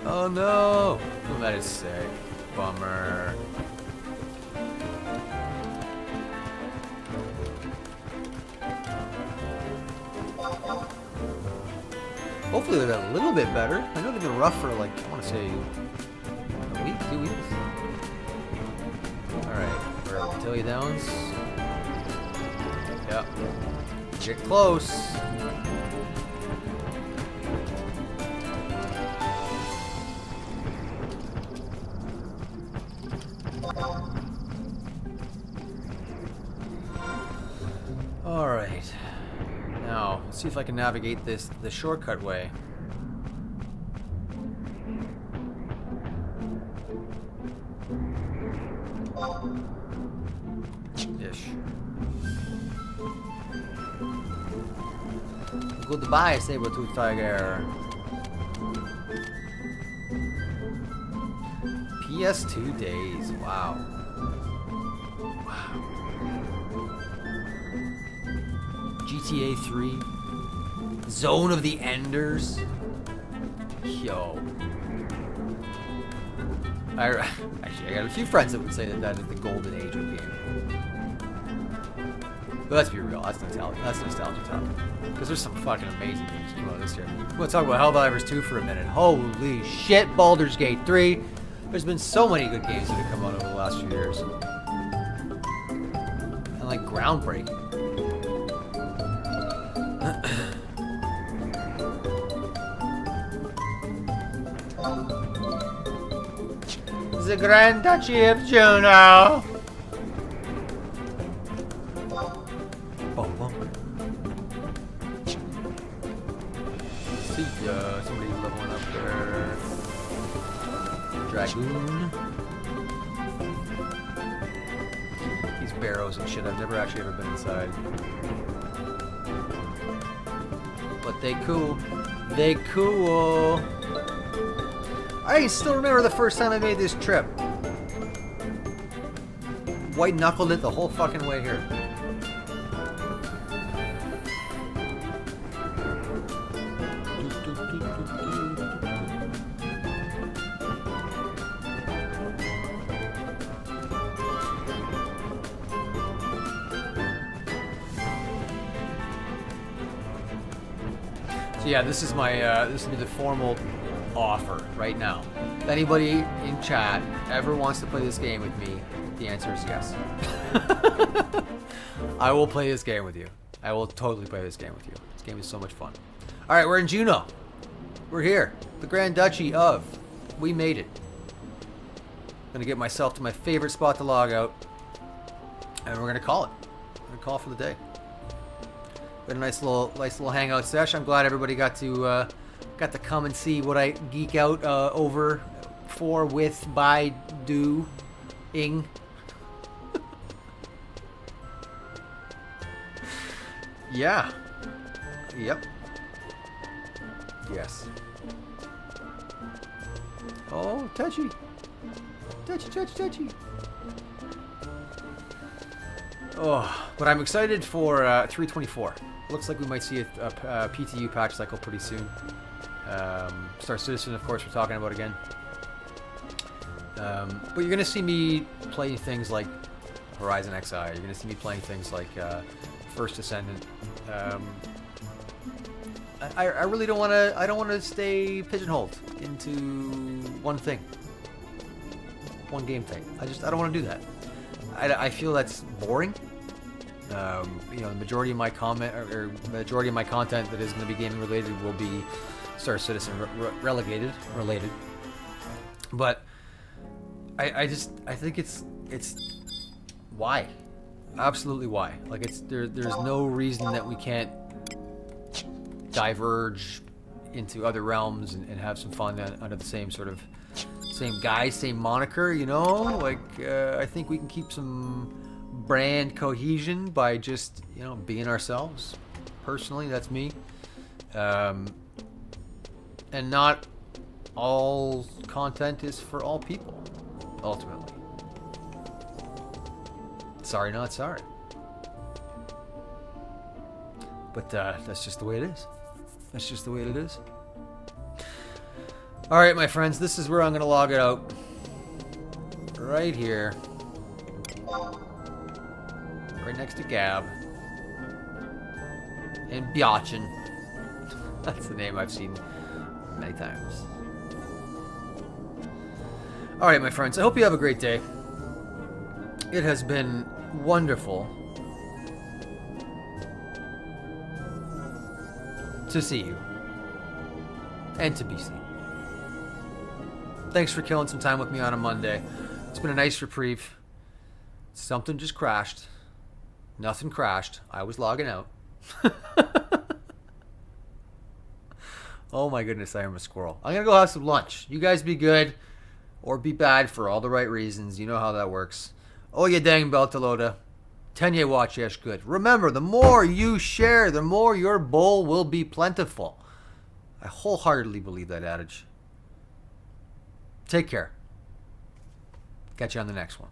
Oh no! Oh, that is sick. Bummer. Hopefully they're a little bit better. I know they've been rough for, like, I want to say a week, 2 weeks. Alright, we're at Tenye Downs. Yep. Get close. Alright. Now, let's see if I can navigate this the shortcut way. Ish. Goodbye, saber-tooth tiger. PS2 days. Wow. Wow. GTA 3. Zone of the Enders. Yo. Actually, I got a few friends that would say that that is the golden age of gaming. But let's be real, that's nostalgia talk. Because there's some fucking amazing games come out this year. We're going to talk about Helldivers 2 for a minute. Holy shit, Baldur's Gate 3. There's been so many good games that have come out over the last few years. And like groundbreaking. The Grand Duchy of Juno. Boom, boom. See ya. Somebody's leveling up there. Dragoon. These barrows and shit. I've never actually ever been inside. But they cool. They cool. I still remember the first time I made this trip. White knuckled it the whole fucking way here. So yeah, this is my this will be the formal offer right now. If anybody in chat ever wants to play this game with me, the answer is yes. I will play this game with you. I will totally play this game with you. This game is so much fun. Alright, we're in Juno. We're here. The Grand Duchy of. We made it. Gonna get myself to my favorite spot to log out. And we're gonna call it. We're gonna call it for the day. We had a nice little hangout sesh. I'm glad everybody got to come and see what I geek out over, for, with, by, do-ing. Yeah. Yep. Yes. Oh, touchy. Touchy, touchy, touchy. Oh, but I'm excited for 324. Looks like we might see a PTU patch cycle pretty soon. Star Citizen, of course, we're talking about again. But you're going to see me play things like HorizonXI. You're going to see me playing things like First Descendant. I really don't want to. I don't want to stay pigeonholed into one thing, one game thing. I don't want to do that. I feel that's boring. You know, the majority of my majority of my content that is going to be gaming related will be Star Citizen related. But I think it's why, absolutely why. Like there's no reason that we can't diverge into other realms and have some fun under the same sort of same guise, same moniker. You know, like I think we can keep some brand cohesion by just, you know, being ourselves. Personally, that's me. And not all content is for all people, ultimately. Sorry, not sorry. But that's just the way it is. That's just the way it is. Alright, my friends, this is where I'm going to log it out. Right here. Right next to Gab. And Biachin. That's the name I've seen many times. Alright, my friends, I hope you have a great day. It has been wonderful to see you. And to be seen. Thanks for killing some time with me on a Monday. It's been a nice reprieve. Something just crashed. Nothing crashed. I was logging out. Oh my goodness, I am a squirrel. I'm going to go have some lunch. You guys be good or be bad for all the right reasons. You know how that works. Oyedeng Beltaloda. Tenye watch yes good. Remember, the more you share, the more your bowl will be plentiful. I wholeheartedly believe that adage. Take care. Catch you on the next one.